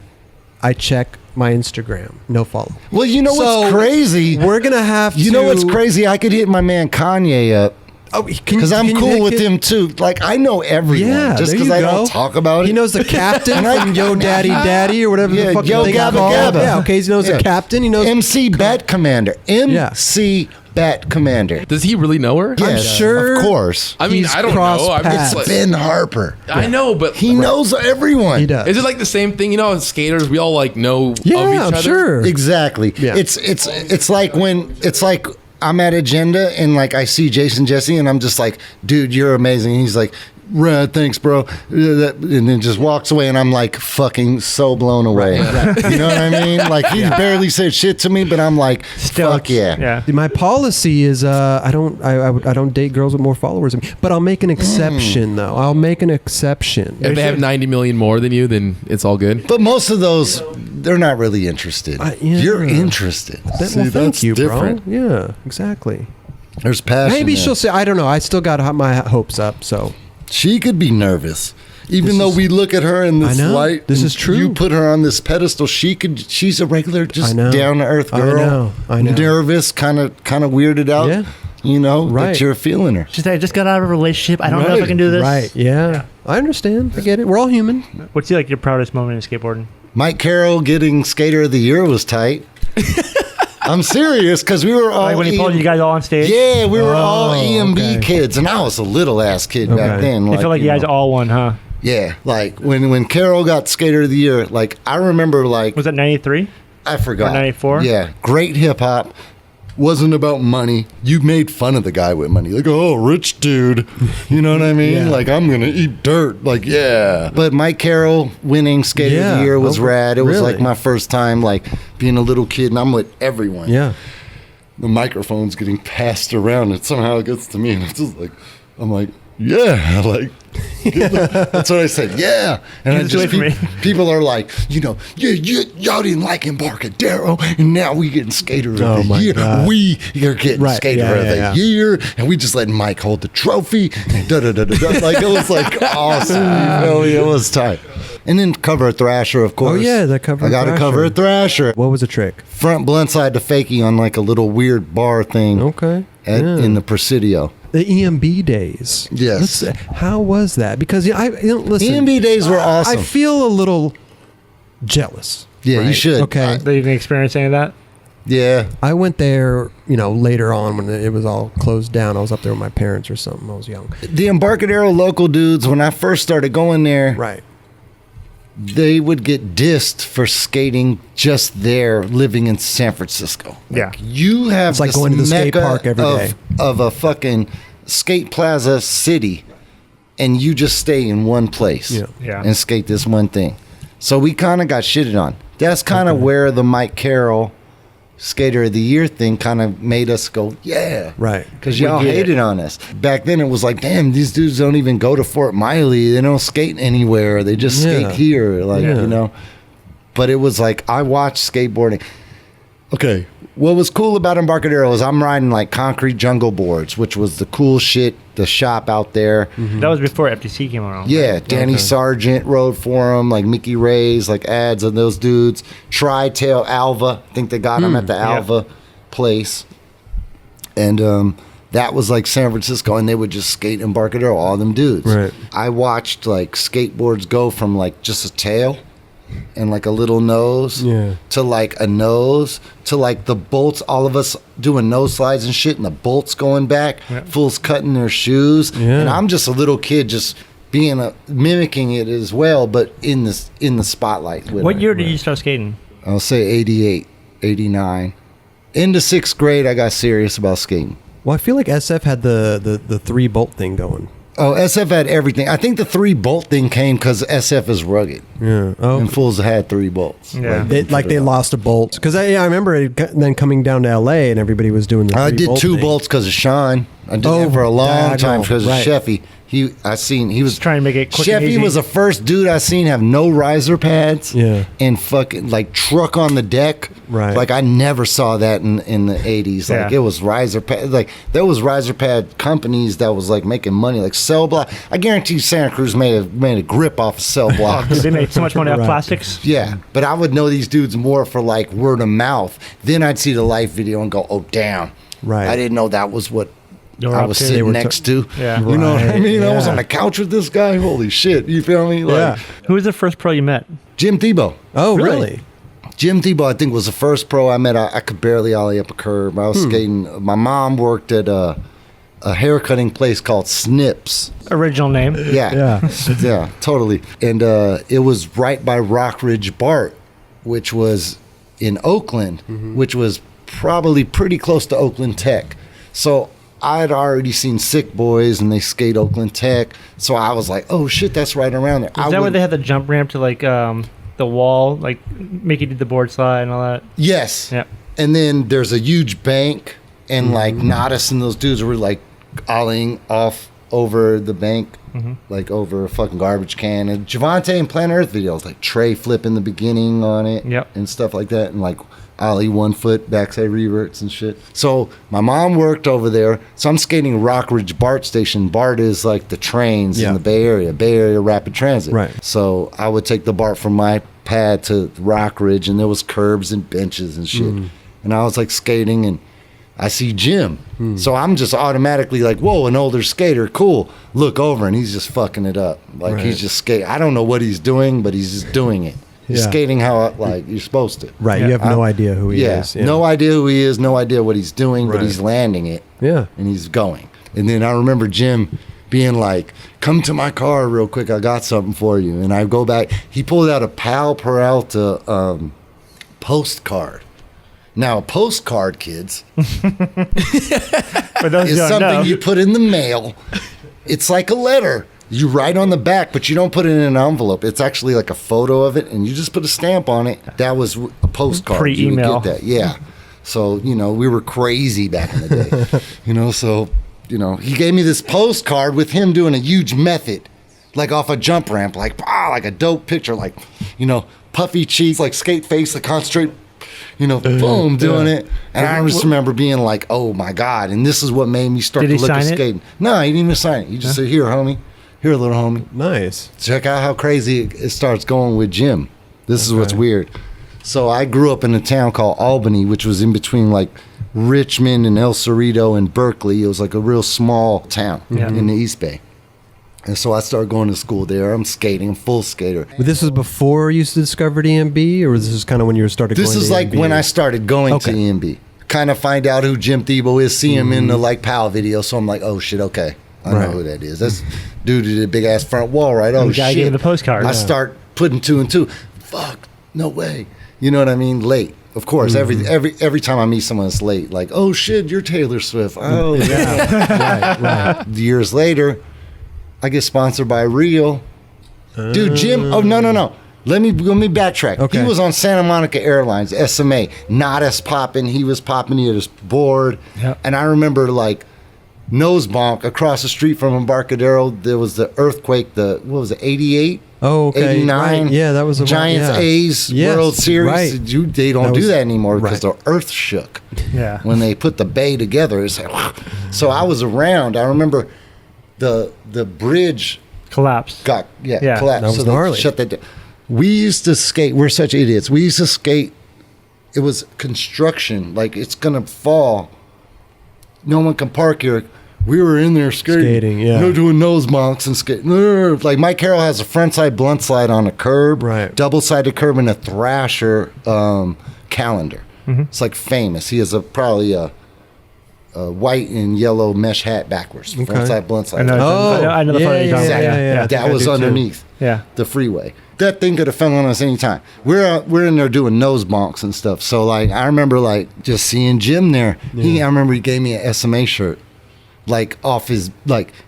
Speaker 1: I check my Instagram. No follow.
Speaker 2: Well, you know what's crazy?
Speaker 1: We're gonna have to.
Speaker 2: You know what's crazy? I could hit my man Kanye up.
Speaker 1: Oh,
Speaker 2: because I'm cool with him too. Like I know everyone. Just because I don't talk about it.
Speaker 1: He knows the captain from Yo Daddy Daddy or whatever the fuck
Speaker 2: Yo Gabba Gabba.
Speaker 1: Yeah, okay. He knows the captain. He knows
Speaker 2: MC Bat Commander. MC Bat Commander.
Speaker 3: Does he really know her?
Speaker 2: Yes,
Speaker 1: I'm sure.
Speaker 2: Of course.
Speaker 3: I mean, I don't know.
Speaker 2: It's
Speaker 3: like,
Speaker 2: Ben Harper.
Speaker 3: I know, but
Speaker 2: he knows everyone.
Speaker 1: He does.
Speaker 3: Is it like the same thing? You know, as skaters, we all like know of each
Speaker 1: I'm
Speaker 3: other.
Speaker 1: Sure.
Speaker 2: Exactly. Yeah. It's like when I'm at Agenda and like I see Jason Jesse and I'm just like, dude, you're amazing. And he's like, rad, thanks, bro. And then just walks away and I'm like fucking so blown away. You know what I mean? Like he barely said shit to me, but I'm like, fuck yeah.
Speaker 1: My policy is I don't date girls with more followers than me, but I'll make an exception though. I'll make an exception.
Speaker 3: If they have 90 million more than you, then it's all good.
Speaker 2: But most of those, they're not really interested. You're interested.
Speaker 1: Thank you, different. Bro. Yeah, exactly.
Speaker 2: There's passion.
Speaker 1: Maybe she'll say, I don't know. I still got my hopes up, so.
Speaker 2: She could be nervous. Even though we look at her in this light.
Speaker 1: This is true.
Speaker 2: You put her on this pedestal. She's a regular, just down-to-earth girl.
Speaker 1: I know.
Speaker 2: Nervous, kind of weirded out.
Speaker 1: Yeah.
Speaker 2: that you're feeling her.
Speaker 4: She said, I just got out of a relationship. I don't know if I can do this.
Speaker 1: Right, yeah. I understand. I get it. We're all human.
Speaker 4: What's your proudest moment in skateboarding?
Speaker 2: Mike Carroll getting Skater of the Year was tight. I'm serious, because we were all...
Speaker 4: Like when he pulled you guys all on stage?
Speaker 2: Yeah, we were all EMB kids, and I was a little ass kid back then.
Speaker 4: I feel like you guys all won, huh?
Speaker 2: Yeah, like when Carroll got Skater of the Year, like I remember like...
Speaker 4: Was it 93?
Speaker 2: I forgot.
Speaker 4: Or 94?
Speaker 2: Yeah, great hip-hop. Wasn't about money. You made fun of the guy with money. Like, oh, rich dude. You know what I mean? Like, I'm going to eat dirt. Like, yeah. But Mike Carroll winning Skater of the Year was rad. It was like my first time, like, being a little kid, and I'm with everyone.
Speaker 1: Yeah.
Speaker 2: The microphone's getting passed around, and somehow it gets to me, and it's just like, I'm like, yeah. Like, that's what I said. Yeah. And I just people are like, y'all didn't like Embarcadero, and now we getting Skater of the Year.
Speaker 1: God.
Speaker 2: We are getting Skater of the Year, and we just letting Mike hold the trophy. And like, it was like awesome. It was tight. And then cover a Thrasher, of course.
Speaker 1: Oh yeah, the cover.
Speaker 2: I got to cover a Thrasher.
Speaker 1: What was the trick?
Speaker 2: Front blindside to fakie on like a little weird bar thing.
Speaker 1: Okay.
Speaker 2: In the Presidio.
Speaker 1: The EMB days.
Speaker 2: Yes.
Speaker 1: How was that? Because listen.
Speaker 2: EMB days were awesome.
Speaker 1: I feel a little jealous.
Speaker 2: Yeah, right? You should.
Speaker 1: Okay.
Speaker 4: Did you even experience any of that?
Speaker 2: Yeah.
Speaker 1: I went there, later on when it was all closed down. I was up there with my parents or something. I was young.
Speaker 2: The Embarcadero local dudes, when I first started going there,
Speaker 1: right,
Speaker 2: they would get dissed for skating just there, living in San Francisco.
Speaker 4: Yeah.
Speaker 2: You have
Speaker 1: it's like going to the skate park every day
Speaker 2: of a fucking skate plaza city, and you just stay in one place and skate this one thing. So we kind of got shitted on. That's kind of where the Mike Carroll Skater of the Year thing kind of made us go, yeah.
Speaker 1: Right.
Speaker 2: Because y'all hated on us. Back then it was like, damn, these dudes don't even go to Fort Miley. They don't skate anywhere. They just skate here. Like, But it was like, I watched skateboarding. Okay. What was cool about Embarcadero is I'm riding like concrete jungle boards, which was the cool shit, the shop out there.
Speaker 4: Mm-hmm. That was before FTC came around.
Speaker 2: Yeah, right? Danny Sargent rode for him, like Mickey Ray's, like ads of those dudes. Tri-Tail Alva, I think they got him at the Alva place. And that was like San Francisco, and they would just skate Embarcadero, all them dudes.
Speaker 1: Right.
Speaker 2: I watched like skateboards go from like just a tail and like a little nose to like a nose to like the bolts, all of us doing nose slides and shit, and the bolts going back, fools cutting their shoes, and I'm just a little kid just being mimicking it as well, but in the spotlight.
Speaker 4: What year did you start skating?
Speaker 2: I'll say 88, 89. Into 6th grade, I got serious about skating.
Speaker 1: Well, I feel like SF had the 3-bolt thing going.
Speaker 2: Oh, SF had everything. I think the 3-bolt thing came because SF is rugged. Yeah. Oh. And fools had 3 bolts.
Speaker 1: Yeah. They lost a bolt. Because I remember it then coming down to LA and everybody was doing the 3-bolt
Speaker 2: I did 2
Speaker 1: thing.
Speaker 2: bolts because of Sean. I did that for a long time because of Sheffy. He was
Speaker 4: trying to make it quick.
Speaker 2: Sheffy was the first dude I seen have no riser pads.
Speaker 1: Yeah.
Speaker 2: And fucking like truck on the deck.
Speaker 1: Right.
Speaker 2: Like I never saw that in the 80s. Like it was riser pad. Like there was riser pad companies that was like making money. Like Cell Block. I guarantee Santa Cruz made a grip off of Cell Block.
Speaker 4: They made so much money off plastics.
Speaker 2: Yeah. But I would know these dudes more for like word of mouth. Then I'd see the live video and go, oh damn.
Speaker 1: Right.
Speaker 2: I didn't know that was what I was
Speaker 1: they
Speaker 2: sitting next to.
Speaker 4: Yeah.
Speaker 2: You know what I mean? I was on the couch with this guy. Holy shit. You feel me? Like,
Speaker 4: Who was the first pro you met?
Speaker 2: Jim Thiebaud.
Speaker 1: Oh, really?
Speaker 2: Jim Thiebaud, I think, was the first pro I met. I could barely ollie up a curb. I was skating. My mom worked at a haircutting place called Snips.
Speaker 4: Original name.
Speaker 2: Yeah. Yeah, totally. And it was right by Rockridge BART, which was in Oakland, which was probably pretty close to Oakland Tech. So I'd already seen Sick Boys and they skate Oakland Tech, so I was like, "Oh shit, that's right around there."
Speaker 4: Is that where they had the jump ramp to like the wall, like make you do the board slide and all that?
Speaker 2: Yes.
Speaker 4: Yeah.
Speaker 2: And then there's a huge bank, and like Nodis and those dudes were like ollieing off over the bank, like over a fucking garbage can. And Javante and Planet Earth videos, like Trey flipping the beginning on it, and stuff like that, and like ollie 1 foot backside reverts and shit. So my mom worked over there, so I'm skating Rockridge BART station. BART is like the trains in the Bay Area Rapid Transit.
Speaker 1: Right.
Speaker 2: So I would take the BART from my pad to Rockridge, and there was curbs and benches and shit. And I was like skating, and I see Jim. So I'm just automatically like, whoa, an older skater, cool. Look over, and he's just fucking it up. Like, he's just skating. I don't know what he's doing, but he's just doing it. He's skating how, like, you're supposed to.
Speaker 1: Right, you have no idea who he is.
Speaker 2: Yeah, no idea who he is, no idea what he's doing, but he's landing it.
Speaker 1: Yeah.
Speaker 2: And he's going. And then I remember Jim being like, come to my car real quick, I got something for you. And I go back. He pulled out a Pal Peralta postcard. Now, a postcard, kids, is something you put in the mail. It's like a letter. You write on the back, but you don't put it in an envelope. It's actually like a photo of it, and you just put a stamp on it. That was a postcard.
Speaker 4: Pre-email.
Speaker 2: You would get that, yeah. So, we were crazy back in the day. So, he gave me this postcard with him doing a huge method, like off a jump ramp, like a dope picture, like, puffy cheeks, like skate face, like concentrate, boom, doing it. And I just remember being like, oh my God. And this is what made me start to look at skating. No, he didn't even sign it. He just said, here, homie. Here, little homie.
Speaker 1: Nice.
Speaker 2: Check out how crazy it starts going with Jim. This is what's weird. So I grew up in a town called Albany, which was in between like Richmond and El Cerrito and Berkeley. It was like a real small town in the East Bay. And so I started going to school there. I'm skating, I'm full skater.
Speaker 1: But this was before you discovered EMB, or this is kind of when you started going to EMB?
Speaker 2: This is like when I started going to EMB. Kind of find out who Jim Thiebaud is, see him in the like PAL video. So I'm like, oh shit, okay. I know who that is. That's dude with the big ass front wall, right? Oh, shit.
Speaker 4: Gave the postcard.
Speaker 2: I start putting two and two. Fuck, no way. You know what I mean? Late. Of course, every time I meet someone that's late, like, oh shit, you're Taylor Swift. Oh yeah. right. Years later, I get sponsored by Reel. Dude, Jim. Oh no. Let me backtrack. Okay. He was on Santa Monica Airlines, SMA. Not as popping. He was popping. He had his board. Yep. And I remember like nose bonk across the street from Embarcadero. There was the earthquake. What was it? 88.
Speaker 1: Oh, okay.
Speaker 2: 89.
Speaker 1: Right. Yeah, that was a
Speaker 2: Giants A's World Series. Right. They don't do that anymore because the earth shook.
Speaker 4: Yeah.
Speaker 2: When they put the bay together, it's like, so I was around. I remember the bridge
Speaker 4: collapsed.
Speaker 2: Collapsed.
Speaker 1: That was gnarly.
Speaker 2: Shut that down. We used to skate. We're such idiots. We used to skate. It was construction. Like it's gonna fall. No one can park here. We were in there skating, doing nose bonks and skating. Like Mike Carroll has a frontside blunt slide on a curb, double-sided curb, and a Thrasher calendar. Mm-hmm. It's like famous. He has probably a white and yellow mesh hat backwards, frontside blunt slide.
Speaker 4: I know the photo you're talking about.
Speaker 2: Yeah. That was underneath the freeway. That thing could have fell on us anytime. We're in there doing nose bonks and stuff. So like I remember like just seeing Jim there. I remember he gave me an SMA shirt. Like off his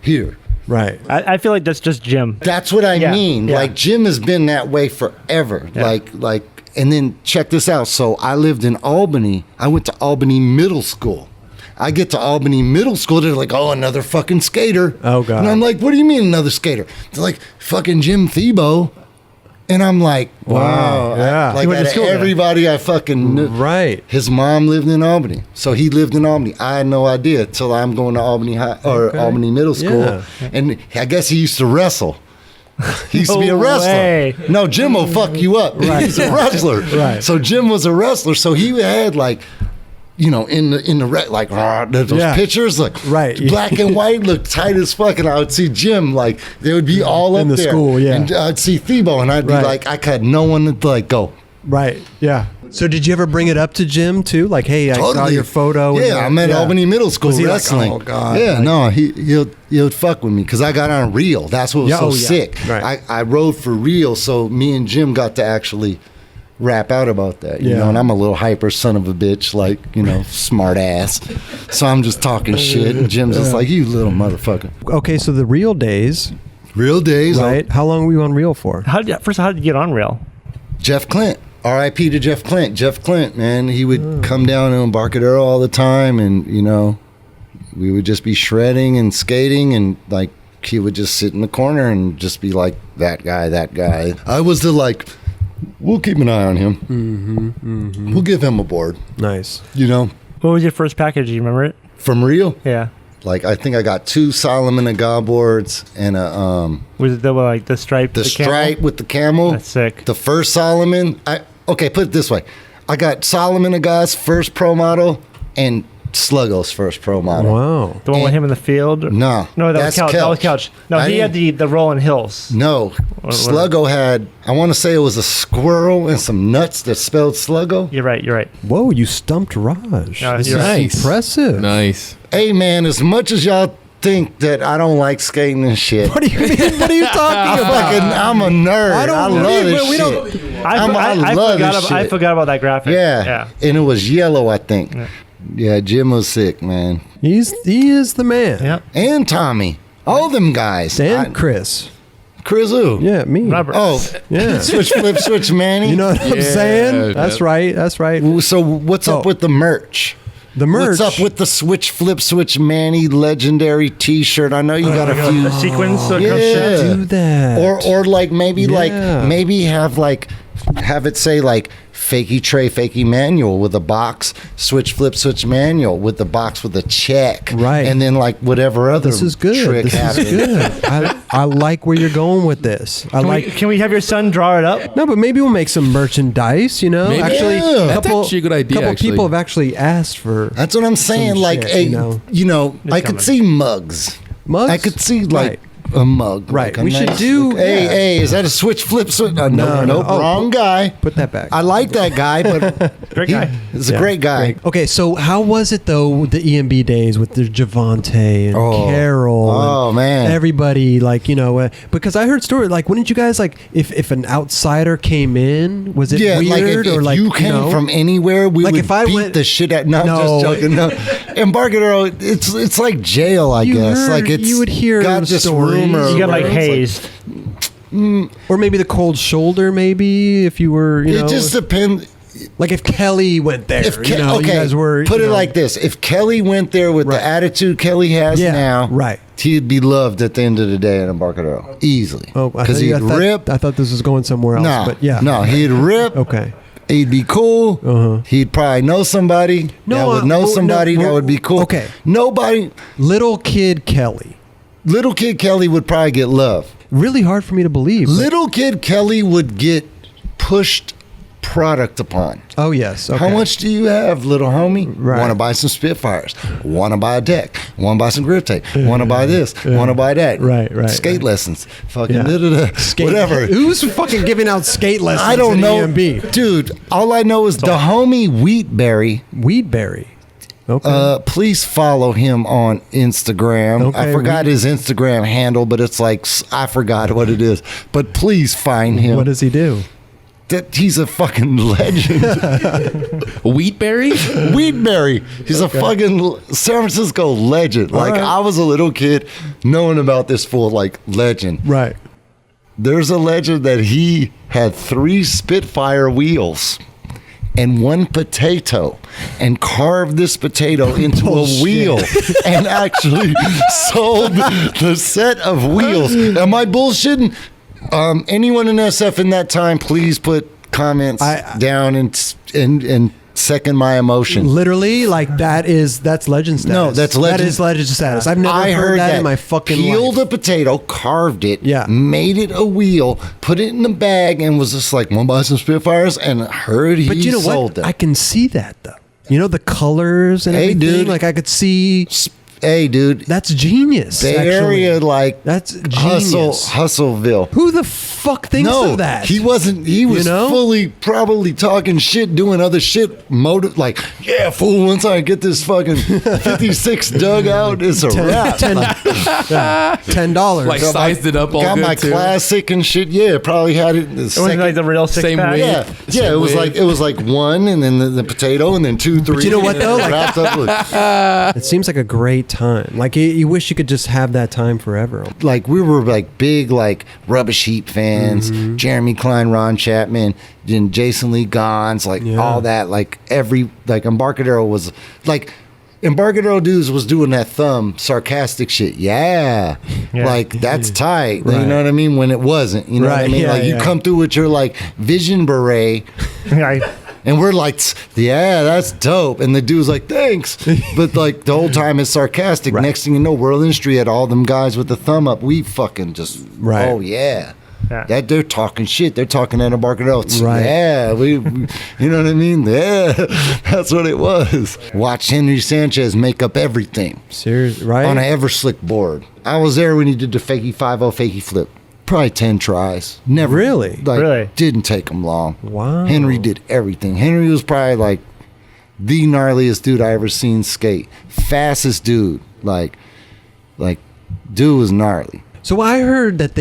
Speaker 2: here.
Speaker 1: Right.
Speaker 4: I feel like that's just Jim.
Speaker 2: That's what I mean. Yeah. Like Jim has been that way forever. Yeah. Like and then check this out. So I lived in Albany. I went to Albany Middle School. I get to Albany Middle School. They're like, oh, another fucking skater.
Speaker 1: Oh God.
Speaker 2: And I'm like, what do you mean another skater? They're like, fucking Jim Thiebaud. And I'm like, wow.
Speaker 1: Yeah.
Speaker 2: Like out of everybody I fucking knew.
Speaker 1: Right.
Speaker 2: His mom lived in Albany. So he lived in Albany. I had no idea till I'm going to Albany High or Albany Middle School. Yeah. And I guess he used to wrestle. He used to be a wrestler.
Speaker 4: Way.
Speaker 2: No, Jim will fuck you up. Right. He's a wrestler.
Speaker 1: Right.
Speaker 2: So Jim was a wrestler. So he had like, in the like those pictures look black and white, look tight as fuck, and I would see Jim like they would be all
Speaker 1: in
Speaker 2: up
Speaker 1: the
Speaker 2: there.
Speaker 1: School,
Speaker 2: and I'd see Thiebaud, and I'd be like, I had no one to like go.
Speaker 1: Right. Yeah. So did you ever bring it up to Jim too? Like, hey, I saw your photo.
Speaker 2: Yeah, I'm at Albany Middle School wrestling.
Speaker 1: Like, oh God.
Speaker 2: Yeah, no, he'll fuck with me because I got on Reel. That's what was sick.
Speaker 1: Right.
Speaker 2: I rode for Reel, so me and Jim got to actually rap out about that, you know, and I'm a little hyper son of a bitch, like, smart ass. So I'm just talking shit, and Jim's just like, you little motherfucker.
Speaker 1: Okay, so the Reel days. Right. How long were you on Reel for?
Speaker 4: How did you get on Reel?
Speaker 2: Jeff Clint. R.I.P. to Jeff Clint. Jeff Clint, man, he would come down to Embarcadero all the time, and, we would just be shredding and skating, and, like, he would just sit in the corner and just be like, that guy. I was the, like, we'll keep an eye on him. Mm-hmm, mm-hmm. We'll give him a board.
Speaker 1: Nice.
Speaker 2: What
Speaker 4: was your first package? Do you remember it?
Speaker 2: From Reel?
Speaker 4: Yeah.
Speaker 2: Like, I think I got 2 Solomon Aga boards and a...
Speaker 4: Was it the stripe?
Speaker 2: The stripe with the camel.
Speaker 4: That's sick.
Speaker 2: The first Solomon... put it this way. I got Solomon Aga's first pro model and Sluggo's first pro model.
Speaker 1: Wow.
Speaker 4: The one with him in the field?
Speaker 2: No.
Speaker 4: No, that was Couch. That was Couch. No, he had the rolling hills.
Speaker 2: No. Sluggo had, I want to say it was a squirrel and some nuts that spelled Sluggo.
Speaker 4: You're right.
Speaker 1: Whoa, you stumped Raj.
Speaker 4: No,
Speaker 1: this is
Speaker 3: nice.
Speaker 1: impressive.
Speaker 3: Nice.
Speaker 2: Hey, man, as much as y'all think that I don't like skating and shit.
Speaker 1: What do you mean? What are you talking about?
Speaker 2: I'm a nerd. I love this shit.
Speaker 4: I forgot about that graphic.
Speaker 2: Yeah. And it was yellow, I think. Yeah, Jim was sick, man.
Speaker 1: He is the man.
Speaker 4: Yep.
Speaker 2: And Tommy. All them guys.
Speaker 1: And Chris.
Speaker 2: Chris who?
Speaker 1: Yeah, me.
Speaker 4: Robert.
Speaker 2: Oh,
Speaker 1: yeah.
Speaker 2: Switch Manny.
Speaker 1: You know what I'm saying? That's right.
Speaker 2: So what's up with the merch?
Speaker 1: The merch.
Speaker 2: What's up with the Switch Manny legendary T-shirt? I know you got a few
Speaker 4: sequins.
Speaker 1: Do that.
Speaker 2: Or like maybe have it say like Fakey Tray Fakey Manual with a box, Switch Manual with the box with a check,
Speaker 1: right?
Speaker 2: And then like whatever other
Speaker 1: this is good.
Speaker 2: trick
Speaker 1: This
Speaker 2: happens.
Speaker 1: is good. I like where you're going with this.
Speaker 4: Can we have your son draw it up?
Speaker 1: No, but maybe we'll make some merchandise. You know,
Speaker 3: maybe.
Speaker 1: Actually,
Speaker 3: That's actually a good idea.
Speaker 1: Couple people have actually asked for.
Speaker 2: That's what I'm saying. Like,
Speaker 1: shit,
Speaker 2: I could see mugs.
Speaker 1: Mugs.
Speaker 2: I could see like. A mug,
Speaker 1: right?
Speaker 2: Like
Speaker 1: we should do.
Speaker 2: Hey, is that a switch? No, wrong guy.
Speaker 1: Put that back.
Speaker 2: I like that guy, but
Speaker 4: great guy.
Speaker 2: He's a great guy.
Speaker 1: Great. Okay, so how was it though? The EMB days with the Javante and Carol.
Speaker 2: Oh
Speaker 1: and
Speaker 2: man,
Speaker 1: everybody because I heard stories like, wouldn't you guys like if an outsider came in? Was it weird
Speaker 2: if you came from anywhere, we would beat the shit out. No, I'm just joking. No, Embarcadero, it's like jail, I guess. Like
Speaker 1: you would hear
Speaker 2: got this
Speaker 1: stories.
Speaker 4: You got like hazed.
Speaker 1: Or maybe the cold shoulder, maybe if you were,
Speaker 2: It just depends.
Speaker 1: Like if Kelly went there, you guys were.
Speaker 2: Put it like this: if Kelly went there with the attitude Kelly has now,
Speaker 1: right,
Speaker 2: he'd be loved at the end of the day in Embarcadero easily.
Speaker 1: Oh, because he'd rip. I thought this was going somewhere else, but yeah,
Speaker 2: no, he'd rip.
Speaker 1: Okay.
Speaker 2: He'd be cool. He'd probably know somebody that would know somebody that would be cool.
Speaker 1: Okay.
Speaker 2: Nobody.
Speaker 1: Little kid Kelly
Speaker 2: would probably get love.
Speaker 1: Really hard for me to believe.
Speaker 2: Little kid Kelly would get pushed product upon.
Speaker 1: Oh, yes. Okay.
Speaker 2: How much do you have, little homie?
Speaker 1: Right.
Speaker 2: Want to buy some Spitfires. Want to buy a deck. Want to buy some grip tape. Want to buy this. Want to buy that.
Speaker 1: Right.
Speaker 2: Skate lessons. Fucking
Speaker 1: skate,
Speaker 2: whatever.
Speaker 1: Who's fucking giving out skate lessons?
Speaker 2: I don't know.
Speaker 1: EMB?
Speaker 2: Dude, all I know is the homie
Speaker 1: Wheatberry. Okay.
Speaker 2: Please follow him on Instagram.
Speaker 1: Okay,
Speaker 2: I forgot his Instagram handle, but it's like, I forgot what it is. But please find him.
Speaker 1: What does he do?
Speaker 2: That he's a fucking legend.
Speaker 3: Wheatberry?
Speaker 2: He's a fucking San Francisco legend. Like, I was a little kid knowing about this full, like, legend.
Speaker 1: Right.
Speaker 2: There's a legend that he had 3 Spitfire wheels and 1 potato and carved this potato into a wheel and actually sold the set of wheels. Am I bullshitting? Anyone in SF in that time, please put comments down and second my emotion.
Speaker 1: Literally, like that's legend status.
Speaker 2: No, that's legend.
Speaker 1: That is legend status. I've never heard that in my fucking life.
Speaker 2: Peeled a potato, carved it, made it a wheel, put it in the bag, and was just like, "Want to buy some Spitfires?" And heard he sold them.
Speaker 1: But you know what? I can see that though. You know the colors and everything.
Speaker 2: Dude.
Speaker 1: Like I could see.
Speaker 2: Hey, dude.
Speaker 1: That's genius.
Speaker 2: Bay Area, like,
Speaker 1: that's genius.
Speaker 2: Hustleville.
Speaker 1: Who the fuck thinks of that?
Speaker 2: He wasn't. He was fully probably talking shit, doing other shit. Like, yeah, fool, once I get this fucking 56 dug out, it's a wrap.
Speaker 1: $10.
Speaker 3: Like, sized it up all
Speaker 2: got
Speaker 3: good,
Speaker 2: my
Speaker 3: too.
Speaker 2: Classic and shit. Yeah, probably had it.
Speaker 4: It was like the real six pack.
Speaker 2: Yeah, it was like 1, and then the potato, and then 2, 3.
Speaker 1: But you know what though? Like,
Speaker 2: wrapped up with,
Speaker 1: it seems like a great time. Like you wish you could just have that time forever.
Speaker 2: Like we were like big like Rubbish Heap fans, Jeremy Klein, Ron Chapman, then Jason Lee Gons, like all that. Like Embarcadero was like Embarcadero dudes was doing that thumb sarcastic shit. Yeah. Like that's tight. Right. You know what I mean? When it wasn't. You know what I mean? Like you come through with your like vision beret.
Speaker 4: Right.
Speaker 2: And we're like, yeah, that's dope. And the dude's like, thanks. But like the whole time it's sarcastic. Next thing you know, World Industry had all them guys with the thumb up. We fucking just, oh yeah. that they're talking shit. They're talking at Embarcadero.
Speaker 1: Right.
Speaker 2: Yeah, we, you know what I mean? Yeah, that's what it was. Watch Henry Sanchez make up everything.
Speaker 1: Seriously, right?
Speaker 2: On an Ever-Slick board. I was there when he did the fakie 5-0 fakie flip. Probably 10 tries. Never.
Speaker 1: Really?
Speaker 4: Really?
Speaker 2: Didn't take him long.
Speaker 1: Wow.
Speaker 2: Henry did everything. Henry was probably like the gnarliest dude I ever seen skate. Fastest dude. Like dude was gnarly.
Speaker 1: So I heard that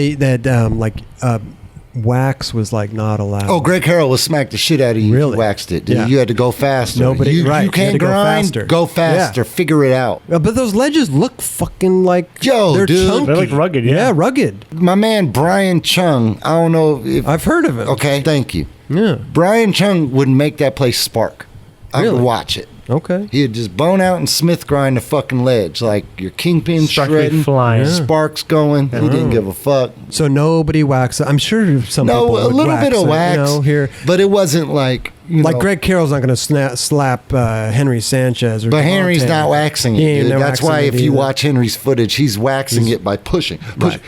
Speaker 1: wax was like not allowed.
Speaker 2: Oh, Greg Harrell was smacked the shit out of you.
Speaker 1: Really?
Speaker 2: If you waxed it. Dude.
Speaker 1: Yeah.
Speaker 2: You had to go faster.
Speaker 1: Nobody,
Speaker 2: you
Speaker 1: right.
Speaker 2: can't grind. Go faster.
Speaker 1: Yeah.
Speaker 2: Figure it out.
Speaker 1: But those ledges look fucking like
Speaker 2: dude.
Speaker 1: chunky.
Speaker 4: They're like rugged. Yeah,
Speaker 1: rugged.
Speaker 2: My man Brian Chung. I don't know if
Speaker 1: I've heard of him.
Speaker 2: Okay, thank you.
Speaker 1: Yeah.
Speaker 2: Brian Chung would make that place spark. I
Speaker 1: Really?
Speaker 2: could watch it.
Speaker 1: Okay.
Speaker 2: He'd just bone out and Smith grind the fucking ledge. Like your kingpin
Speaker 4: Sparks
Speaker 2: shredding,
Speaker 4: flying.
Speaker 1: Yeah.
Speaker 2: sparks going. He didn't give a fuck.
Speaker 1: So nobody waxed. I'm sure some people
Speaker 2: No, a
Speaker 1: would
Speaker 2: little bit of
Speaker 1: it,
Speaker 2: wax.
Speaker 1: here.
Speaker 2: But it wasn't like,
Speaker 1: Like Greg Carroll's not going to slap Henry Sanchez.
Speaker 2: But Henry's not waxing
Speaker 1: He
Speaker 2: it,
Speaker 1: ain't
Speaker 2: dude.
Speaker 1: no
Speaker 2: That's
Speaker 1: waxing
Speaker 2: why
Speaker 1: it
Speaker 2: if you
Speaker 1: either.
Speaker 2: watch Henry's footage, he's waxing it by pushing. Push.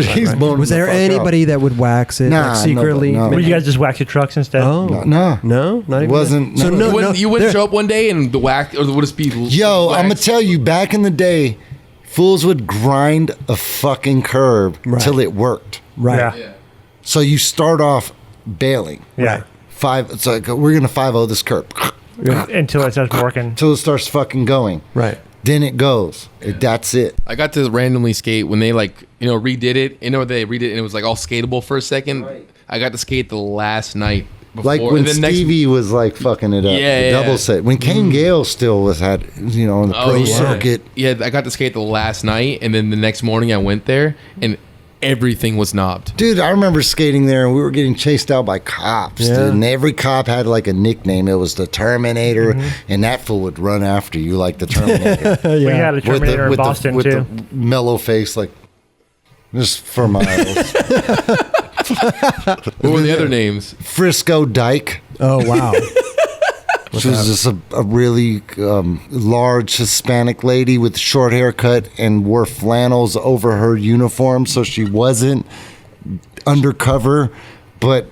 Speaker 2: He's boning
Speaker 1: Was
Speaker 2: the
Speaker 1: there
Speaker 2: fuck
Speaker 1: anybody that would wax it
Speaker 2: Nah,
Speaker 1: like secretly?
Speaker 2: no.
Speaker 4: Would you guys just wax your trucks instead?
Speaker 1: Oh.
Speaker 2: No.
Speaker 1: No, not even.
Speaker 2: Wasn't-
Speaker 1: So
Speaker 2: no.
Speaker 1: no,
Speaker 3: You wouldn't show up one day and the wax, or would it be?
Speaker 2: Yo, I'm going to tell you, back in the day, fools would grind a fucking curb till it worked.
Speaker 1: Right.
Speaker 4: Yeah.
Speaker 2: So you start off bailing.
Speaker 4: Yeah.
Speaker 2: It's like, we're going to 5-0 this curb.
Speaker 4: Until it starts working.
Speaker 2: Until it starts fucking going.
Speaker 1: Right.
Speaker 2: Then it goes. That's it.
Speaker 3: I got to randomly skate when they redid it. They redid it and it was like all skatable for a second.
Speaker 2: Right.
Speaker 3: I got to skate the last night. Before,
Speaker 2: Like when
Speaker 3: and then
Speaker 2: Stevie was like fucking it up.
Speaker 3: Yeah,
Speaker 2: the double set. When Kane Gale still had, on the pro circuit.
Speaker 3: Yeah, I got to skate the last night, and then the next morning I went there, and everything was knobbed.
Speaker 2: Dude, I remember skating there and we were getting chased out by cops.
Speaker 1: Yeah.
Speaker 2: Dude, and every cop had like a nickname. It was the Terminator, and that fool would run after you like the Terminator.
Speaker 4: We had a Terminator in Boston
Speaker 2: with
Speaker 4: too.
Speaker 2: the mellow face, like just for miles.
Speaker 3: What were the other names?
Speaker 2: Frisco Dyke.
Speaker 1: Oh wow.
Speaker 2: She was just a really large Hispanic lady with short haircut and wore flannels over her uniform, so she wasn't undercover, but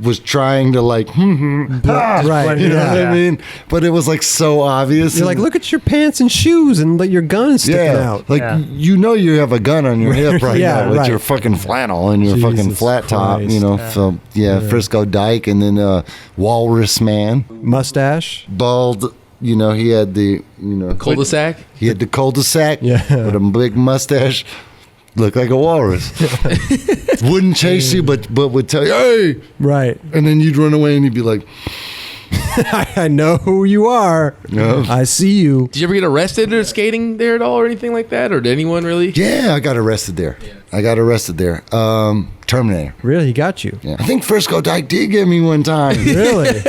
Speaker 2: was trying to like,
Speaker 1: Right.
Speaker 2: you know what I mean? But it was like so obvious.
Speaker 1: You're like, look at your pants and shoes and your gun sticking out.
Speaker 2: Like you have a gun on your hip right now with
Speaker 1: right.
Speaker 2: your fucking flannel and your fucking
Speaker 1: Jesus
Speaker 2: flat top,
Speaker 1: Christ.
Speaker 2: So Frisco Dyke, and then Walrus Man,
Speaker 1: Mustache.
Speaker 2: bald. He had the
Speaker 3: Cul-de-sac?
Speaker 2: He had the cul-de-sac with a big mustache. Looked like a walrus. Wouldn't chase you, but would tell you, hey!
Speaker 1: Right.
Speaker 2: And then you'd run away and you'd be like,
Speaker 1: I know who you are.
Speaker 2: Yeah.
Speaker 1: I see you.
Speaker 3: Did you ever get arrested or skating there at all or anything like that? Or did anyone really?
Speaker 2: yeah, I got arrested there. Terminator.
Speaker 1: Really, he got you.
Speaker 2: Yeah. I think Frisco Dyke did get me one time.
Speaker 1: Really?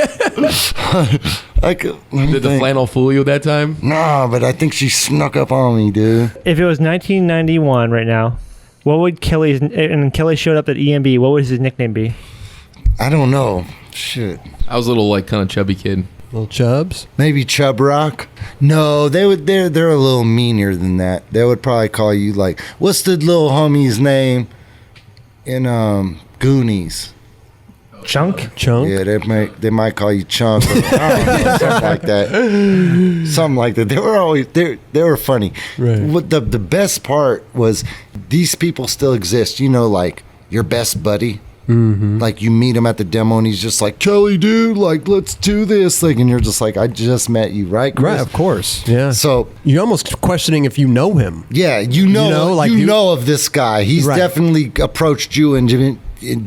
Speaker 3: Did the flannel fool you that time?
Speaker 2: Nah, but I think she snuck up on me, dude.
Speaker 4: If it was 1991 right now, what would and Kelly showed up at EMB, what would his nickname be?
Speaker 2: I don't know. Shit.
Speaker 3: I was a little kind of chubby kid.
Speaker 1: Little Chubs.
Speaker 2: Maybe Chub Rock. No, they're a little meaner than that. They would probably call you like, what's the little homie's name in Goonies?
Speaker 4: Chunk?
Speaker 1: Chunk.
Speaker 2: Yeah, they might call you Chunk. Or, I don't know, something like that. Something like that. They were funny.
Speaker 1: Right.
Speaker 2: What the best part was, these people still exist. Like your best buddy. Mm-hmm. Like you meet him at the demo and he's just like, Kelly, dude, like let's do this. Like, and you're just like, I just met you, right, Chris?
Speaker 1: Right, of course. Yeah.
Speaker 2: So
Speaker 1: you're almost questioning if you know him.
Speaker 2: yeah, you know of this guy. He's
Speaker 1: Right.
Speaker 2: definitely approached you and